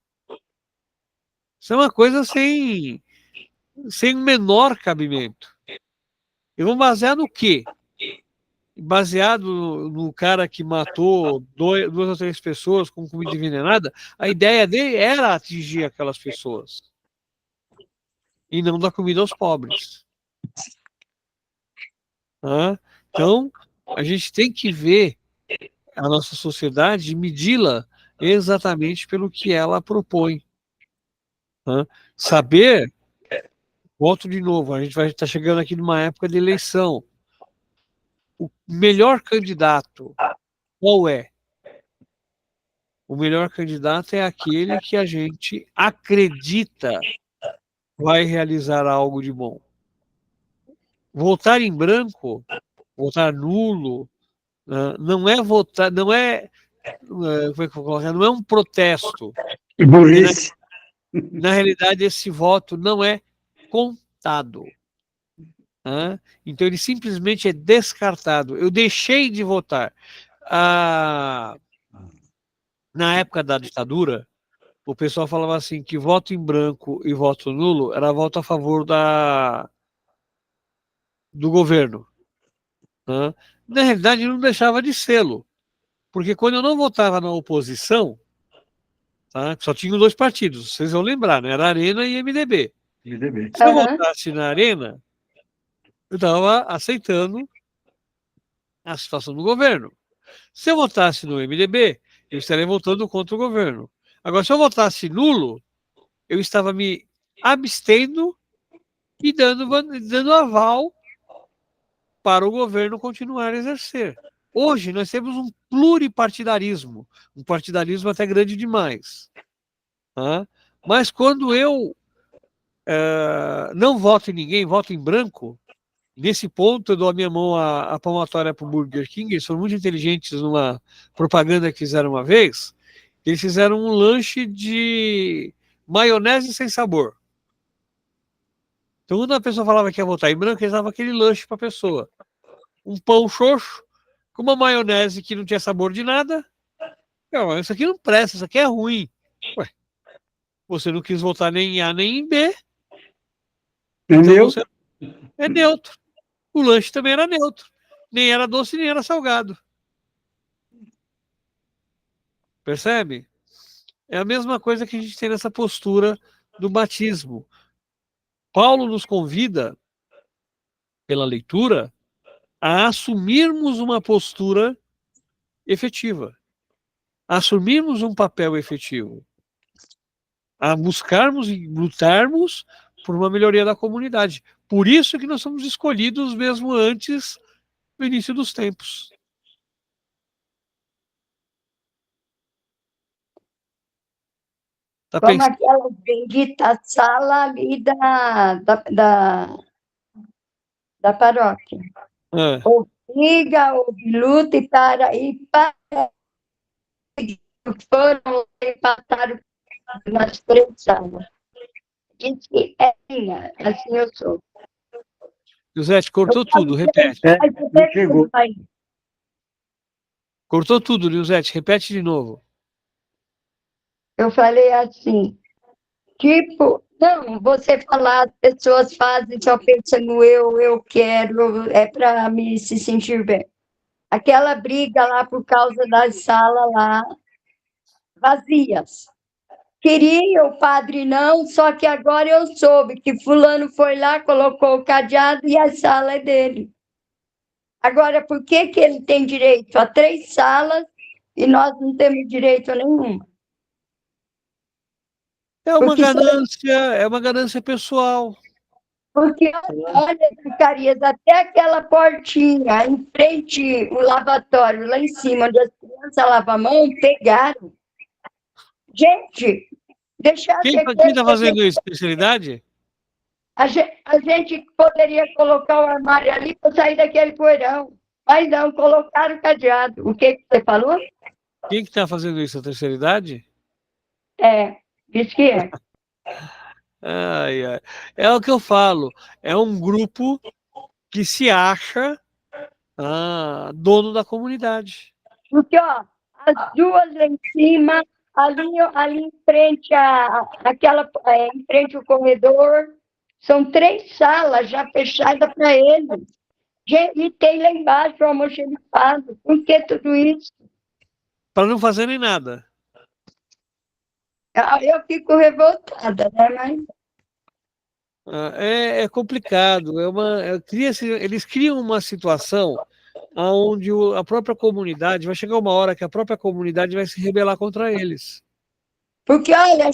Isso é uma coisa sem menor cabimento. E vão basear no quê? Baseado no cara que matou duas ou três pessoas com comida envenenada, a ideia dele era atingir aquelas pessoas e não dar comida aos pobres. Então, a gente tem que ver a nossa sociedade e medi-la exatamente pelo que ela propõe. Saber, volto de novo, a gente vai estar chegando aqui numa época de eleição. O melhor candidato, qual é? O melhor candidato é aquele que a gente acredita vai realizar algo de bom. Votar em branco, votar nulo, não é votar, não é um protesto. Burrice. Na realidade, esse voto não é contado. Então, ele simplesmente é descartado. Eu deixei de votar. Na época da ditadura, o pessoal falava assim que voto em branco e voto nulo era voto a favor do governo. Na realidade, não deixava de sê-lo. Porque quando eu não votava na oposição, só tinham dois partidos, vocês vão lembrar, né? Era Arena e MDB. Se eu votasse na Arena, eu estava aceitando a situação do governo. Se eu votasse no MDB, eu estaria votando contra o governo. Agora, se eu votasse nulo, eu estava me abstendo e dando aval para o governo continuar a exercer. Hoje, nós temos um pluripartidarismo, um partidarismo até grande demais. Mas quando eu não voto em ninguém, voto em branco, nesse ponto eu dou a minha mão à palmatória para o Burger King. Eles foram muito inteligentes numa propaganda que fizeram uma vez. Eles fizeram um lanche de maionese sem sabor. Então, quando a pessoa falava que ia votar em branco, eles davam aquele lanche para a pessoa. Um pão xoxo, com uma maionese que não tinha sabor de nada. Isso aqui não presta, isso aqui é ruim. Ué, você não quis votar nem em A nem em B. Então você é neutro. O lanche também era neutro. Nem era doce, nem era salgado. Percebe? É a mesma coisa que a gente tem nessa postura do batismo. Paulo nos convida, pela leitura, a assumirmos uma postura efetiva, a assumirmos um papel efetivo, a buscarmos e lutarmos por uma melhoria da comunidade. Por isso que nós somos escolhidos mesmo antes do início dos tempos. Tá Como pensando? aquela bendita sala ali da paróquia. Ah, Obriga, luta para foram e passaram nas 3 salas. Diz que é minha, assim eu sou. José, cortou Eu falo tudo, que repete. mas você não chegou. vai. Cortou tudo, Nilzete, repete de novo. Eu falei assim, tipo, não, você falar, as pessoas fazem, só pensam no eu quero, é para me se sentir bem. Aquela briga lá por causa das salas lá vazias. Queria o padre não, só que agora eu soube que fulano foi lá, colocou o cadeado e a sala é dele. Agora, por que que ele tem direito a 3 salas e nós não temos direito a nenhuma? Porque, É uma ganância pessoal. porque olha, Zacarias, até aquela portinha em frente ao lavatório, lá em cima, onde as crianças lavam a mão, pegaram. Gente, deixar que Quem está fazendo isso? Terceira a gente poderia colocar o armário ali para sair daquele poeirão. Mas não, colocaram o cadeado. O que você falou? Quem que está fazendo isso? A terceira idade? É, diz que é. Ai, ai. É o que eu falo. É um grupo que se acha dono da comunidade. Porque, ó, as duas lá em cima, ali em frente em frente ao corredor, são 3 salas já fechadas para eles. E tem lá embaixo o almoxerifado. Por que tudo isso? Para não fazerem nada. Eu fico revoltada, né? Mas É complicado. Eles criam uma situação onde a própria comunidade, vai chegar uma hora que a própria comunidade vai se rebelar contra eles. porque, olha,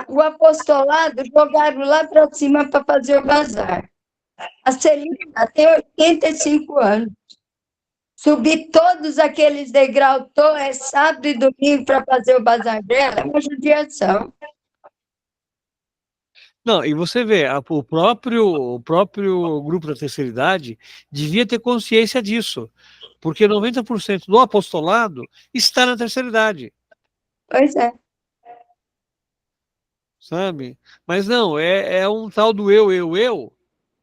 o apostolado jogaram lá para cima para fazer o bazar. A Celina tem 85 anos. Subir todos aqueles degraus, sábado e domingo para fazer o bazar dela, é uma judiação. Não, e você vê, o próprio grupo da terceira idade devia ter consciência disso, porque 90% do apostolado está na terceira idade, Pois é. sabe? Mas não, é um tal do eu,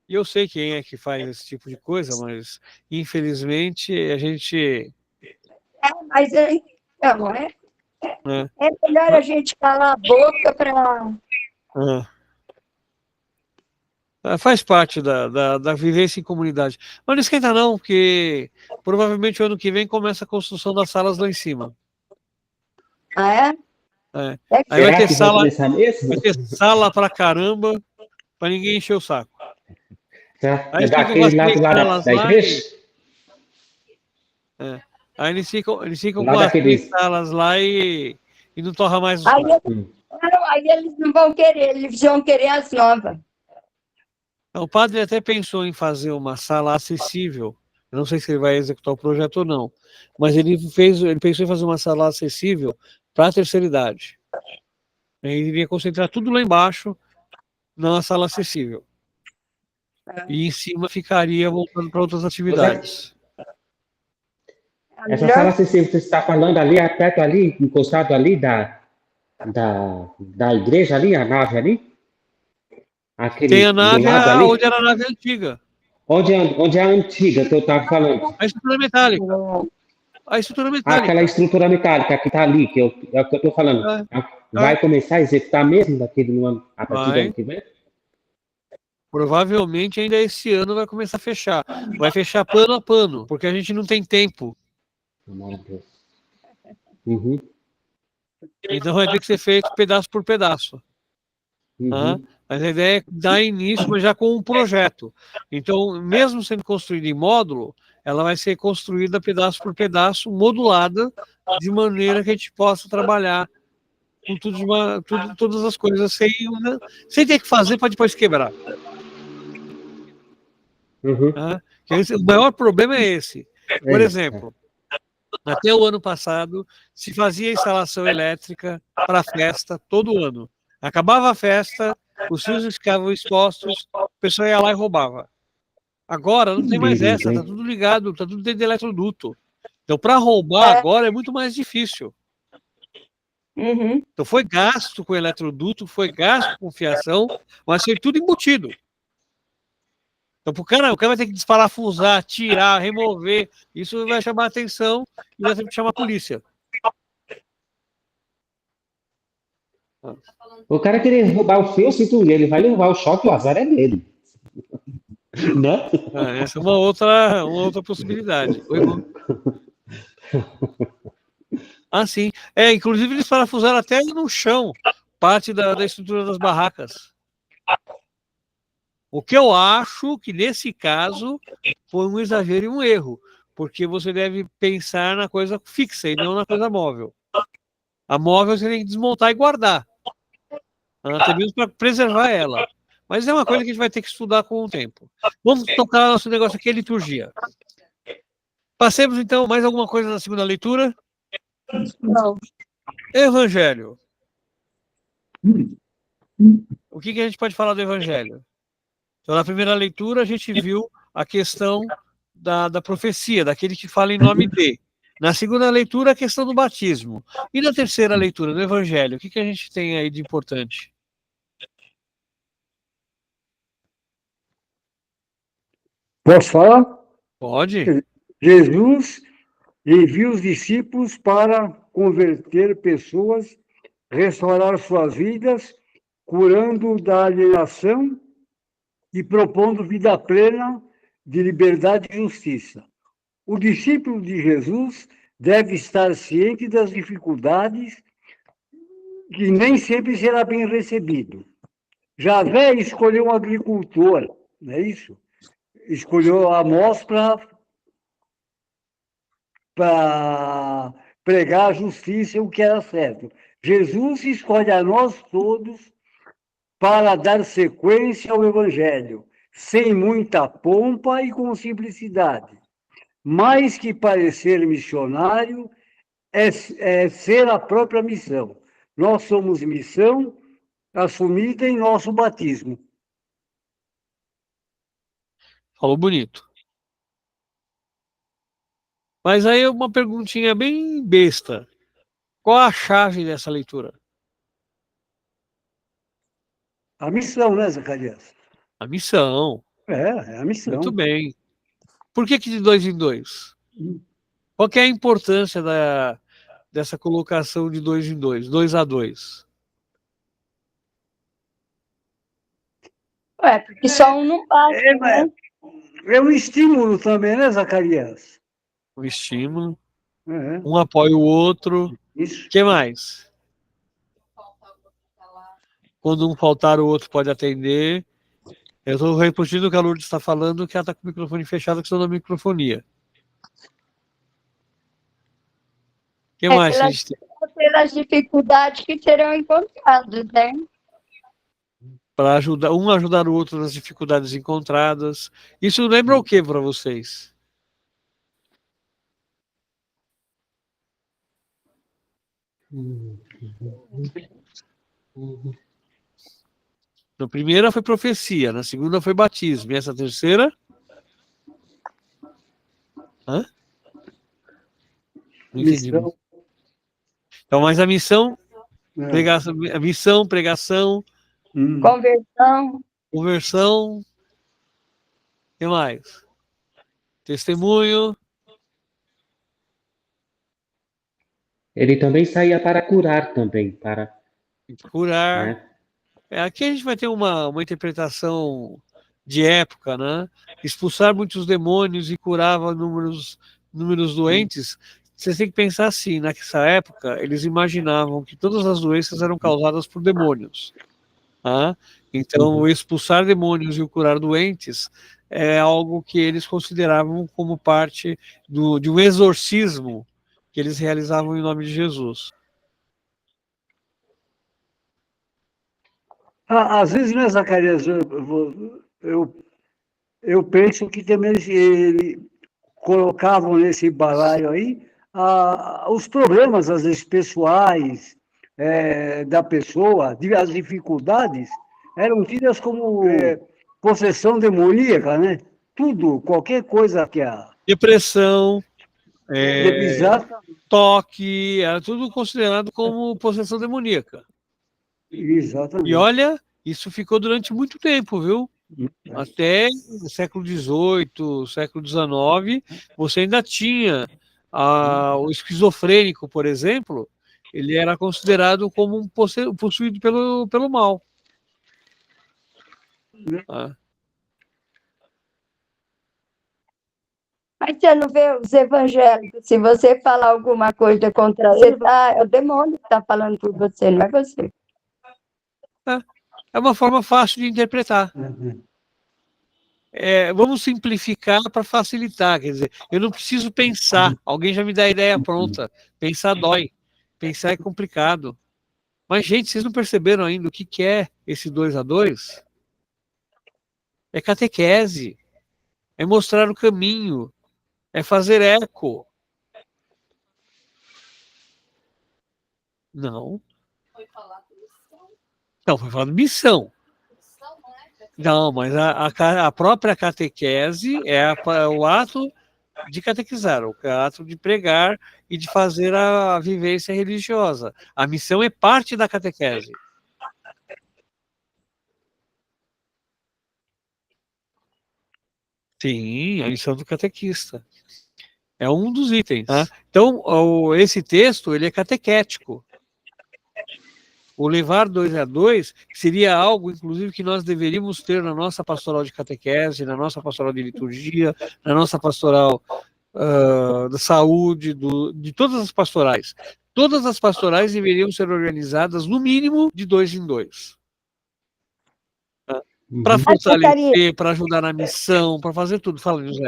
e eu sei quem é que faz esse tipo de coisa, mas infelizmente a gente. Mas não, Né, é melhor a gente calar a boca para. faz parte da vivência em comunidade. Mas não esquenta não, porque provavelmente o ano que vem começa a construção das salas lá em cima. Ah, é? É. É que Aí vai Será ter que vai sala, começar mesmo? vai ter sala pra caramba, pra ninguém encher o saco. Será? Aí É eles ficam com as daquele lado 3 lá salas da lá igreja? aí eles ficam Lá com as 3 daqueles. salas lá e não torra mais os aí, pratos. aí eles não vão querer, eles vão querer as novas. O padre até pensou em fazer uma sala acessível. Eu não sei se ele vai executar o projeto ou não, mas ele pensou em fazer uma sala acessível para a terceira idade. Ele iria concentrar tudo lá embaixo na sala acessível. E em cima ficaria voltando para outras atividades. Essa sala acessível que você está falando ali, é perto ali, encostado ali da igreja ali, a nave ali? Tem a Aquele do nave lado ali? onde era a nave antiga. Onde é a antiga que eu estava falando? A estrutura metálica. A estrutura metálica. Aquela estrutura metálica que está ali, é o que eu estou falando. Vai começar a executar mesmo a partir do ano Vai. que vem? Provavelmente ainda esse ano vai começar a fechar. Vai fechar pano a pano, porque a gente não tem tempo. Meu Deus. Uhum. Então vai ter que ser feito pedaço por pedaço. Tá? Mas a ideia é dar início, mas já com um projeto. Então, mesmo sendo construída em módulo, ela vai ser construída pedaço por pedaço, modulada, de maneira que a gente possa trabalhar com todas as coisas sem ter que fazer para depois quebrar. Tá? O maior problema é esse. Por exemplo, até o ano passado, se fazia instalação elétrica para festa todo ano. Acabava a festa, os fios ficavam expostos, o pessoal ia lá e roubava. Agora não tem mais essa, está tudo ligado, está tudo dentro de eletroduto. Então, para roubar agora é muito mais difícil. Então, foi gasto com eletroduto, foi gasto com fiação, mas foi tudo embutido. Então, o cara vai ter que desparafusar, tirar, remover. Isso vai chamar atenção e vai ter que chamar a polícia. O cara querer roubar o fio, eu sinto ele vai levar o choque, o azar é dele. Né? Essa é uma outra possibilidade. Oi, irmão. Sim. Inclusive eles parafusaram até no chão parte da estrutura das barracas. O que eu acho que nesse caso foi um exagero e um erro, porque você deve pensar na coisa fixa e não na coisa móvel. A móvel você tem que desmontar e guardar, até mesmo para preservar ela. Mas é uma coisa que a gente vai ter que estudar com o tempo. Vamos tocar nosso negócio aqui, a liturgia. Passemos então mais alguma coisa na segunda leitura? Não. Evangelho. O que a gente pode falar do Evangelho? Então, na primeira leitura, a gente viu a questão da profecia, daquele que fala em nome de. Na segunda leitura, a questão do batismo. E na terceira leitura, do Evangelho, o que a gente tem aí de importante? Posso falar? Pode. Jesus envia os discípulos para converter pessoas, restaurar suas vidas, curando da alienação e propondo vida plena de liberdade e justiça. O discípulo de Jesus deve estar ciente das dificuldades que nem sempre será bem recebido. Javé escolheu um agricultor, não é isso? Escolheu Amós para pregar a justiça e o que era certo. Jesus escolhe a nós todos para dar sequência ao Evangelho, sem muita pompa e com simplicidade. Mais que parecer missionário, é ser a própria missão. Nós somos missão assumida em nosso batismo. Falou bonito. Mas aí uma perguntinha bem besta. Qual a chave dessa leitura? A missão, né, Zacarias? A missão. É a missão. Muito bem. Por que de 2 em 2? Qual que é a importância dessa colocação de 2 em 2, 2 a 2? Porque só um não basta, né? É um estímulo também, né, Zacarias? Um estímulo. Um apoia o outro. Isso. O que mais? Quando um faltar, o outro pode atender. Eu estou repetindo o que a Lourdes está falando, que ela está com o microfone fechado, que está na microfonia. O que mais que a gente tem? Pelas dificuldades que serão encontradas, né? Para ajudar o outro nas dificuldades encontradas. Isso lembra o que para vocês? Na primeira foi profecia, na segunda foi batismo. E essa terceira? Não entendi. Então, mas a missão, pregação, conversão, o que mais? Testemunho. Ele também saía para curar também, para curar. Né? Aqui a gente vai ter uma interpretação de época, né? Expulsar muitos demônios e curava números doentes. Vocês têm que pensar assim, nessa época, eles imaginavam que todas as doenças eram causadas por demônios. Tá? Então, o expulsar demônios e o curar doentes é algo que eles consideravam como parte de um exorcismo que eles realizavam em nome de Jesus. Às vezes, né, Zacarias, eu penso que também ele colocavam nesse balaio aí os problemas, às vezes, pessoais da pessoa, as dificuldades, eram tidas como possessão demoníaca, né? Tudo, qualquer coisa que Depressão, Exatamente. toque, era tudo considerado como possessão demoníaca. Exatamente. E olha, isso ficou durante muito tempo, viu? Até o século XVIII, século XIX, você ainda tinha o esquizofrênico, por exemplo, ele era considerado como um possuído pelo mal. Mas você não vê os evangélicos, se você falar alguma coisa contra ele, é o demônio que está falando por você, não é você. É uma forma fácil de interpretar. Vamos simplificar para facilitar, quer dizer, eu não preciso pensar, alguém já me dá a ideia pronta. Pensar dói, pensar é complicado. Mas, gente, vocês não perceberam ainda o que é esse 2 a 2? É catequese, é mostrar o caminho, é fazer eco. Não. Não, foi falar de missão. Não, mas a própria catequese é o ato de catequizar, o ato de pregar e de fazer a vivência religiosa. A missão é parte da catequese. Sim, a missão do catequista. É um dos itens. Então, esse texto ele é catequético. O levar 2 a 2 seria algo, inclusive, que nós deveríamos ter na nossa pastoral de catequese, na nossa pastoral de liturgia, na nossa pastoral da saúde, de todas as pastorais. Todas as pastorais deveriam ser organizadas, no mínimo, de 2 em 2. Para fortalecer, para ajudar na missão, para fazer tudo. Fala, José.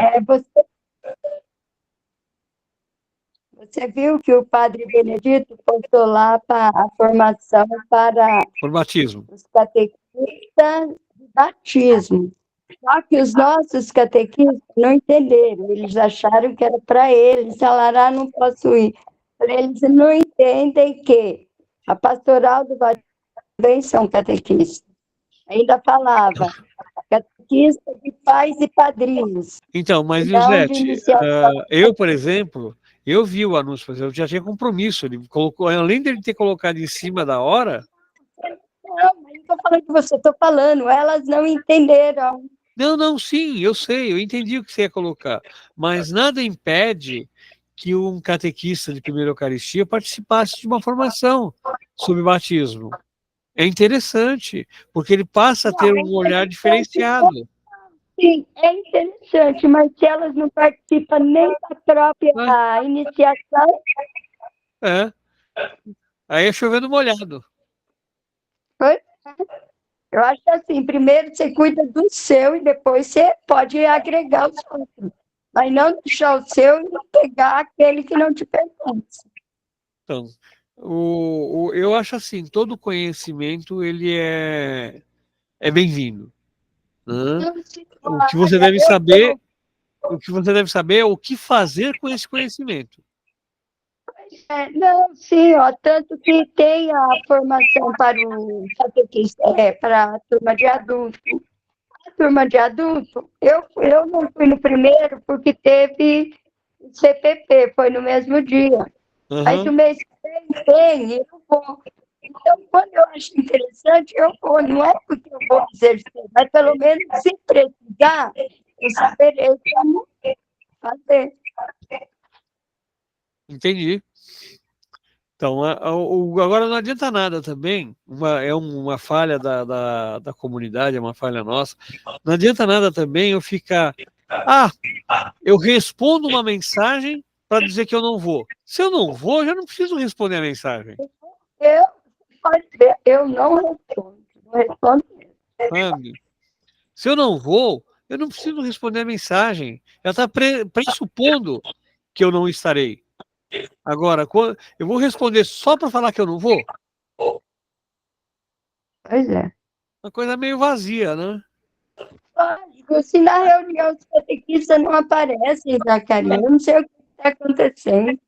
Você viu que o padre Benedito postou lá para a formação para Por batismo. Os catequistas de batismo. Só que os nossos catequistas não entenderam, eles acharam que era para eles, falaram, não posso ir. Eles não entendem que a pastoral do batismo também são catequistas. Ainda falava, catequista de pais e padrinhos. Então, mas, Lisete, eu, por exemplo, eu vi o anúncio, eu já tinha compromisso, ele colocou, além dele ter colocado em cima da hora... Não, mas não estou falando que você, estou falando, elas não entenderam. Não, sim, eu sei, eu entendi o que você ia colocar, mas nada impede que um catequista de primeira Eucaristia participasse de uma formação sobre batismo. É interessante, porque ele passa a ter um olhar diferenciado. Sim, é interessante, mas se elas não participam nem da própria iniciação... Aí é chovendo molhado. Eu acho assim, primeiro você cuida do seu e depois você pode agregar os outros. Mas não deixar o seu e não pegar aquele que não te pertence. Então, eu acho assim, todo conhecimento ele é bem-vindo. Né? O que você deve saber é o que fazer com esse conhecimento. Não, sim, tanto que tem a formação para o catequista, para a turma de adulto. A turma de adulto, eu não fui no primeiro porque teve CPP, foi no mesmo dia. Mas o mês que vem, eu vou. Então, quando eu acho interessante, eu vou. Não é porque eu vou exercer, mas pelo menos, se precisar, eu saberei como fazer. Entendi. Então, agora não adianta nada também, é uma falha da comunidade, é uma falha nossa, não adianta nada também eu ficar, eu respondo uma mensagem para dizer que eu não vou. Se eu não vou, eu já não preciso responder a mensagem. Eu não respondo. vou responder. sabe? Se eu não vou, eu não preciso responder a mensagem. Ela está pressupondo que eu não estarei. Agora, eu vou responder só para falar que eu não vou? Pois é. Uma coisa meio vazia, né? Lógico, se na reunião os catequistas não aparecem, Zacarias, eu não sei o que está acontecendo.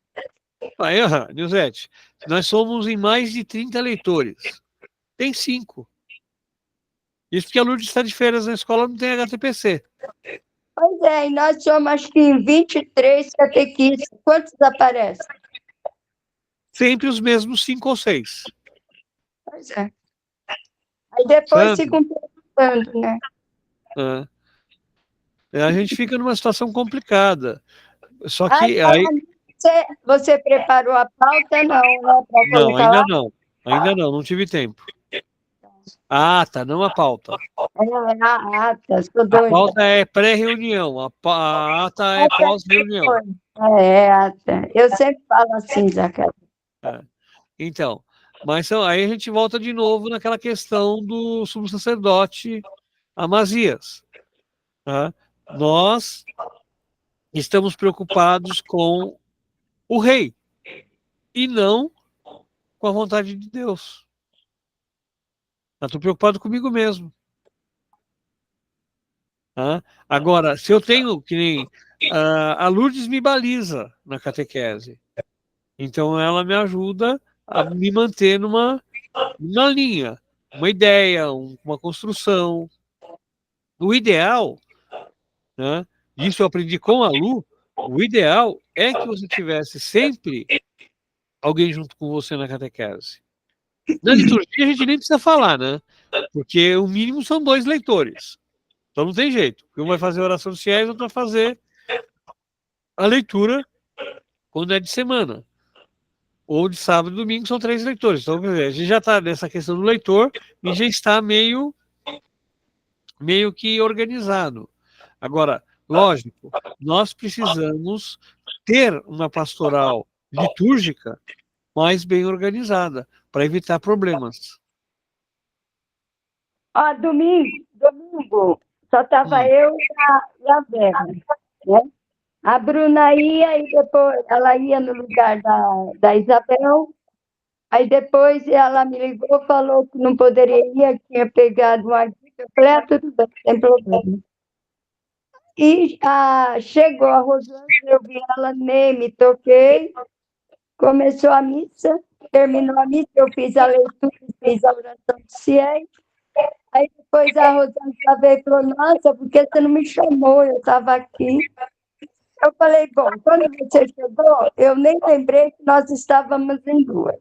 Aí, Nilzete, nós somos em mais de 30 leitores. Tem 5. Isso porque a Lourdes está de férias na escola, não tem HTPC. Pois é, e nós somos, acho que, em 23 catequistas. Quantos aparecem? Sempre os mesmos 5 ou 6. Pois é. Aí depois Sabe? ficam perguntando, né? A gente fica numa situação complicada. Só Aí, que aí. você preparou a pauta? Não, né? Para Não, colocar ainda lá? não. Ainda não tive tempo. Ah, tá, não a pauta. É a ata, sou A doida. pauta é pré-reunião, a ata é pós-reunião. É ata. Eu sempre falo assim, Zacarias. Então, mas aí a gente volta de novo naquela questão do sumo sacerdote Amazias. Tá? Nós estamos preocupados com o rei e não com a vontade de Deus. Eu estou preocupado comigo mesmo. Tá? Agora, se eu tenho que nem a Lourdes me baliza na catequese, então ela me ajuda a me manter numa linha, uma ideia, uma construção. O ideal, né, isso eu aprendi com a Lu, o ideal é que você tivesse sempre alguém junto com você na catequese. Na liturgia a gente nem precisa falar, né? Porque o mínimo são 2 leitores. Então não tem jeito. Um vai fazer a oração dos fiéis, outro vai fazer a leitura quando é de semana. Ou de sábado e domingo são 3 leitores. Então, quer dizer, a gente já está nessa questão do leitor e já está meio que organizado. Agora, lógico, nós precisamos ter uma pastoral litúrgica mais bem organizada para evitar problemas. Domingo, só estava eu e a Vera, né? A Bruna ia e depois ela ia no lugar da Isabel. Aí depois ela me ligou, falou que não poderia ir, que tinha pegado uma gripe. Eu falei, tudo bem, não tem problema. E chegou a Rosângela, eu vi ela, nem me toquei. Começou a missa, terminou a missa, eu fiz a leitura, fiz a oração de fiéis. Aí depois a Rosângela veio e falou, nossa, por que você não me chamou? Eu estava aqui. Eu falei, bom, quando você chegou, eu nem lembrei que nós estávamos em 2.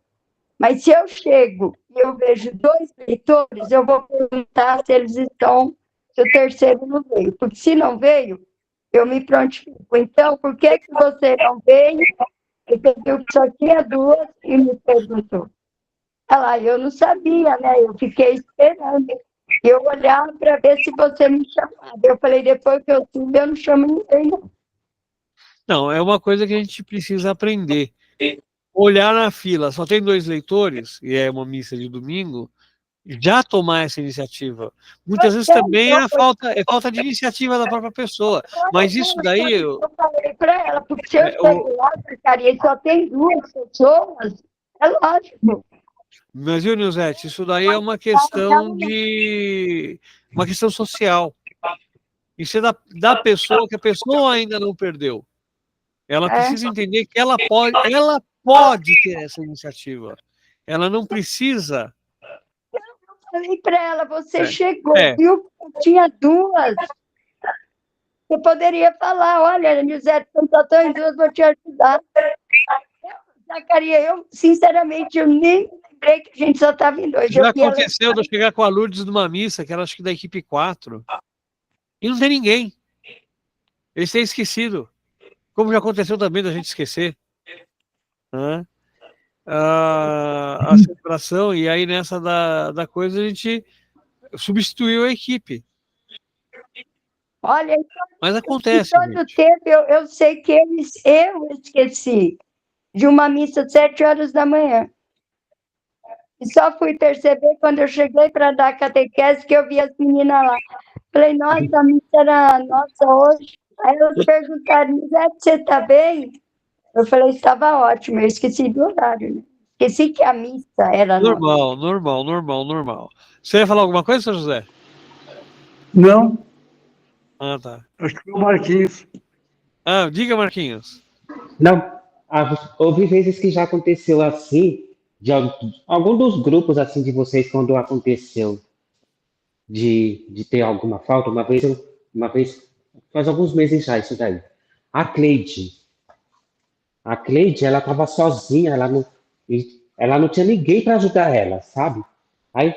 Mas se eu chego e eu vejo 2 leitores, eu vou perguntar se eles estão, se o terceiro não veio. Porque se não veio, eu me prontifico. Então, por que você não veio? Ele viu que só tinha 2 e me perguntou. Ela, eu não sabia, né? Eu fiquei esperando. Eu olhava para ver se você me chamava. Eu falei, depois que eu subo, eu não chamo ninguém, não. Não, é uma coisa que a gente precisa aprender. Olhar na fila, só tem 2 leitores, e é uma missa de domingo, já tomar essa iniciativa. Muitas vezes também é falta de iniciativa da própria pessoa. Mas isso daí. Eu falei para ela, porque se eu chego lá, Zacarias, só tem 2 pessoas, é lógico. Mas, viu, Nilzete, isso daí é uma questão social. Isso é da pessoa, que a pessoa ainda não perdeu. Ela precisa entender que ela pode ter essa iniciativa. Ela não precisa. Eu falei para ela, você chegou, viu? Tinha 2. Você poderia falar, olha, Nilzete, só estou em 2, vou te ajudar. Zacarias, eu, sinceramente, eu nem lembrei que a gente só estava em 2. Já aconteceu de eu chegar com a Lourdes numa missa, que era acho que da equipe 4, e não tem ninguém. Eles têm esquecido. Como já aconteceu também da gente esquecer. A celebração, e aí nessa da coisa a gente substituiu a equipe. Olha, mas acontece. Todo tempo eu sei que eu esqueci de uma missa às 7 horas da manhã. E só fui perceber quando eu cheguei para dar catequese que eu vi as meninas lá. Falei, nossa, a missa era nossa hoje. Aí elas perguntaram, Zé, você está bem? Eu falei, estava ótimo. Eu esqueci do horário, né? Esqueci que a missa era nossa. Normal. Você ia falar alguma coisa, São José? Não, Ah, tá. acho que foi o Marquinhos. Ah, diga, Marquinhos. Não, houve vezes que já aconteceu assim, algum dos grupos assim de vocês, quando aconteceu de ter alguma falta, uma vez, faz alguns meses já isso daí. A Cleide, ela estava sozinha, ela não tinha ninguém para ajudar ela, sabe? Aí,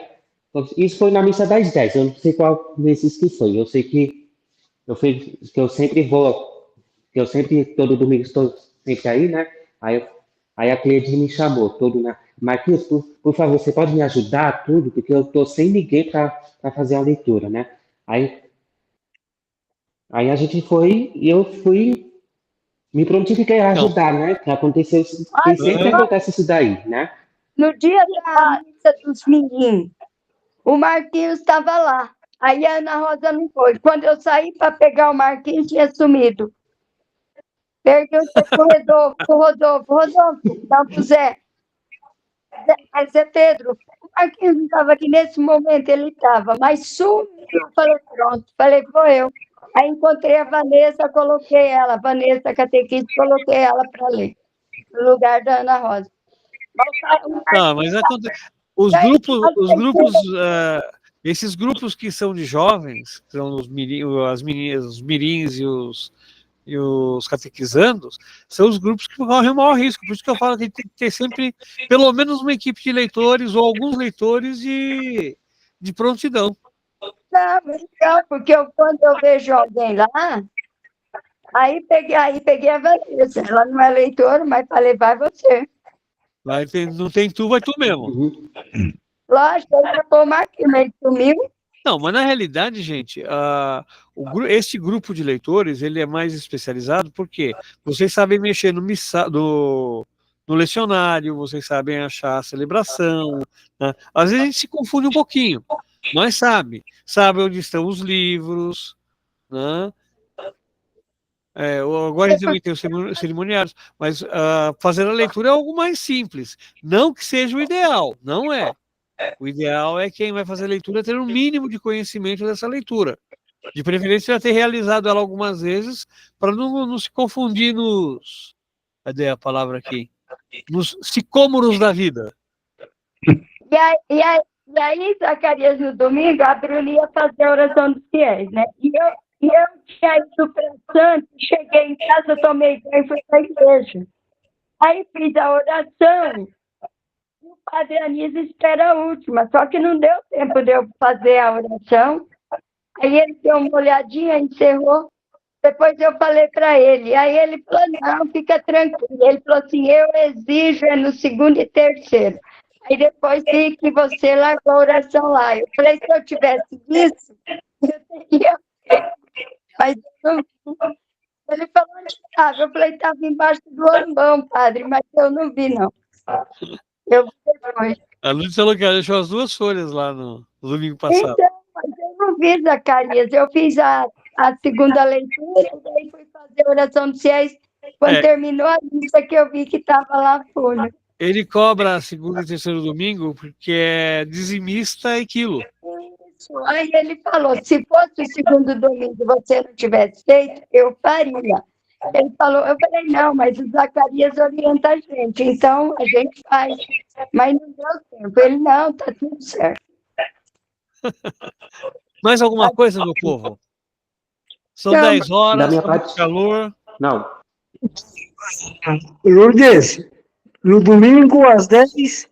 isso foi na missa das 10, eu não sei qual desses que foi. Eu sei que que eu sempre vou, que eu sempre, todo domingo estou sempre aí, né? Aí a Cleide me chamou, Marquinhos, por favor, você pode me ajudar tudo, porque eu estou sem ninguém para fazer a leitura, né? Aí, aí a gente foi, e eu fui, me prontifiquei a Não. ajudar, né? Que aconteceu, Ai, que sempre acontece isso daí, né? no dia da missa dos meninos, o Marquinhos estava lá. Aí a Ana Rosa não foi. Quando eu saí para pegar o Marquinhos, tinha sumido. Perguntei pro Rodolfo, não, pro Zé. Mas é Pedro, o Marquinhos não estava aqui nesse momento, ele estava, mas sumiu. Eu falei, pronto, falei, foi eu. Aí encontrei a Vanessa, coloquei ela, Vanessa catequista, coloquei ela para ler, no lugar da Ana Rosa. Tá, mas esses grupos que são de jovens, que são as meninas, os mirins e os catequizandos, são os grupos que correm o maior risco. Por isso que eu falo que tem que ter sempre pelo menos uma equipe de leitores ou alguns leitores de prontidão. Não, porque quando eu vejo alguém lá, aí peguei a Vanessa. Ela não é leitora, mas falei, vai você. Não tem tu, vai tu mesmo. Uhum. Lógico, eu já pôr o Marquinhos, ele sumiu. Não, mas na realidade, gente, esse grupo de leitores, ele é mais especializado porque vocês sabem mexer no lecionário, vocês sabem achar a celebração, né? Às vezes a gente se confunde um pouquinho, mas sabe onde estão os livros, né? Agora a gente também tem os cerimoniários, mas fazer a leitura é algo mais simples. Não que seja o ideal, não é. O ideal é quem vai fazer a leitura ter um mínimo de conhecimento dessa leitura. De preferência, já ter realizado ela algumas vezes, para não se confundir nos. Cadê a palavra aqui? Nos sicômoros da vida. E aí, Zacarias, no domingo, a Bruna ia fazer a oração dos fiéis, né? E eu tinha ido para Santos, cheguei em casa, tomei banho e fui para a igreja. Aí fiz a oração. O padre Anísio espera a última, só que não deu tempo de eu fazer a oração. Aí ele deu uma olhadinha, encerrou. Depois eu falei para ele. Aí ele falou, não, fica tranquilo. Ele falou assim, eu exijo no segundo e terceiro. Aí depois vi que você largou a oração lá. Eu falei, se eu tivesse visto, eu teria feito. Mas não. Ele falou onde estava. Eu falei, estava embaixo do ambão, padre, mas eu não vi, não. Eu vi depois. A Lúcia falou que ela deixou as 2 folhas lá no domingo passado. Então, mas eu não vi, Zacarias. Eu fiz a segunda leitura, e daí fui fazer a oração dos fiéis. Quando terminou a missa, que eu vi que estava lá a folha. Ele cobra segundo e terceiro domingo porque é dizimista e quilo. Isso. Aí ele falou, se fosse o segundo domingo e você não tivesse feito, eu faria. Ele falou, eu falei, não, mas o Zacarias orienta a gente, então a gente faz. Mas não deu tempo. Ele, não, tá tudo certo. Mais alguma coisa, meu povo? São Não, 10 horas, Da minha tá muito parte- calor. Não, Lourdes, no domingo às 10,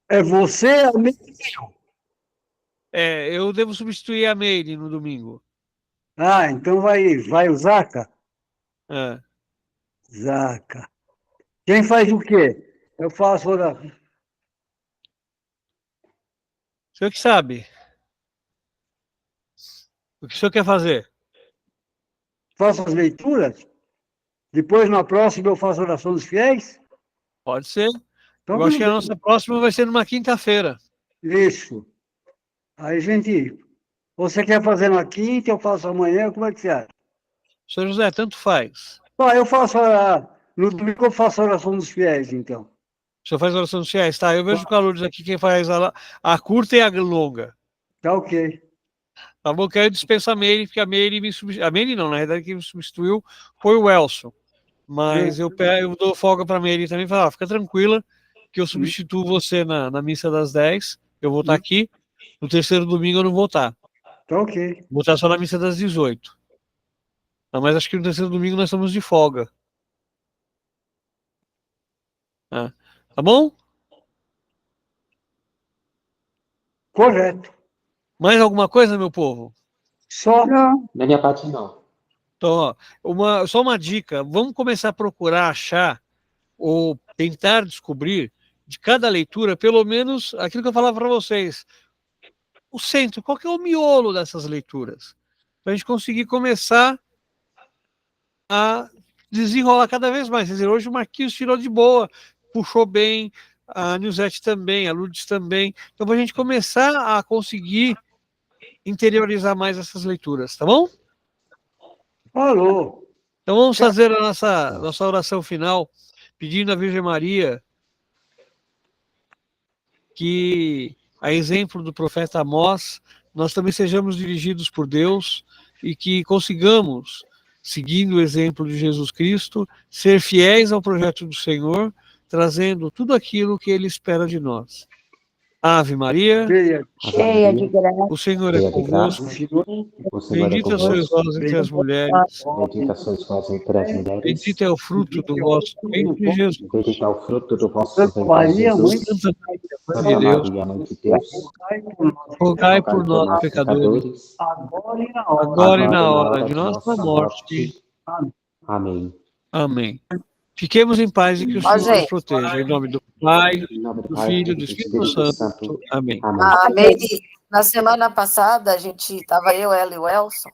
é você, a mim. Eu devo substituir a Meire no domingo. Ah, então vai o Zaca? É. Zaca. Quem faz o quê? Eu faço oração. O senhor que sabe. O que o senhor quer fazer? Faço as leituras. Depois, na próxima, eu faço a oração dos fiéis. Pode ser. Então, Eu acho que a tudo nossa próxima vai ser numa quinta-feira. bem. Isso. Aí, gente, você quer fazer na quinta, eu faço amanhã, como é que você acha? Senhor José, tanto faz. Eu faço no domingo eu faço a oração dos fiéis, então. O senhor faz a oração dos fiéis, tá? Eu vejo o Calores aqui, quem faz a curta e a longa. Tá ok. Tá bom? Que aí eu dispenso a Meire, porque a Meire me substituiu. A Meire não, na verdade, quem me substituiu foi o Elson. Mas eu dou folga para a Meire também e falo, fica tranquila, que eu substituo você na missa das 10. Eu vou estar aqui. No terceiro domingo eu não vou estar. Tá ok. Vou estar só na missa das 18. Não, mas acho que no terceiro domingo nós estamos de folga. Tá bom? Correto. Mais alguma coisa, meu povo? Só. Não. Da minha parte, não. Então, ó, só uma dica. Vamos começar a procurar achar ou tentar descobrir de cada leitura, pelo menos aquilo que eu falava para vocês. O centro, qual que é o miolo dessas leituras? Para a gente conseguir começar a desenrolar cada vez mais. Quer dizer, hoje o Marquinhos tirou de boa, puxou bem, a Nilzete também, a Lourdes também. Então, para a gente começar a conseguir interiorizar mais essas leituras, tá bom? Falou. Então vamos fazer a nossa oração final, pedindo à Virgem Maria que, a exemplo do profeta Amós, nós também sejamos dirigidos por Deus e que consigamos, seguindo o exemplo de Jesus Cristo, ser fiéis ao projeto do Senhor, trazendo tudo aquilo que Ele espera de nós. Ave Maria, Cheia de graça. o Senhor é Cheia de convosco, graça. Senhor, O Senhor é bendita sois convosco. vós entre as mulheres, Bendita sois vós entre as mulheres. bendito é o fruto do vosso ventre, Jesus. Bendito é o fruto do vosso Santa ventre, Maria, Mãe Jesus. Santa Maria, Mãe Santa de Deus, Maria, Mãe de Deus, rogai rogai por nós, pecadores, agora e na hora. agora e na agora hora de nossa morte. Amém. Amém. Fiquemos em paz e que o Ó, Senhor nos gente. proteja. Em nome do Pai, Em nome do do Pai, Filho e do do Espírito Espírito Santo. Santo. Amém. Amém. A Meire, na semana passada, estava eu, ela e o Elson,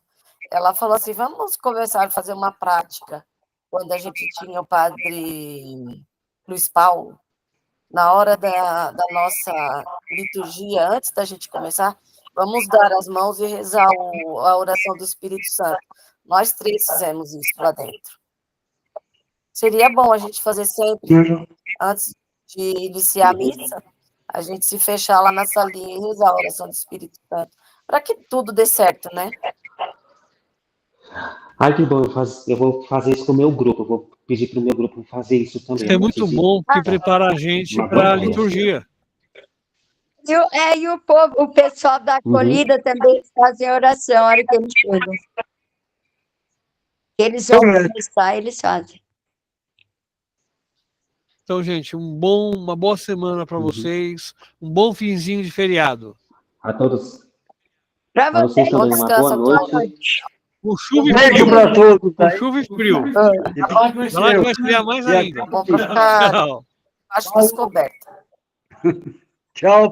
ela falou assim, vamos começar a fazer uma prática, quando a gente tinha o padre Luiz Paulo, na hora da nossa liturgia, antes da gente começar, vamos dar as mãos e rezar a oração do Espírito Santo. Nós três fizemos isso lá dentro. Seria bom a gente fazer sempre, antes de iniciar a missa, a gente se fechar lá na salinha e rezar a oração do Espírito Santo, para que tudo dê certo, né? Ai, que bom, eu vou fazer isso com o meu grupo, eu vou pedir para o meu grupo fazer isso também. Isso é muito bom, que prepara a gente para a liturgia. E o povo, o pessoal da acolhida também fazem oração, a hora que eles chegam. Eles vão começar, eles fazem. Então, gente, uma boa semana para vocês, um bom finzinho de feriado. A todos. Para A vocês vocês. também, uma boa Descansa, noite. Com chuva e Beijo frio. para todos. Com chuva e frio. Lá que vai esfriar mais ainda. Bom para ficar Tchau. acho descoberto. Tchau, pessoal.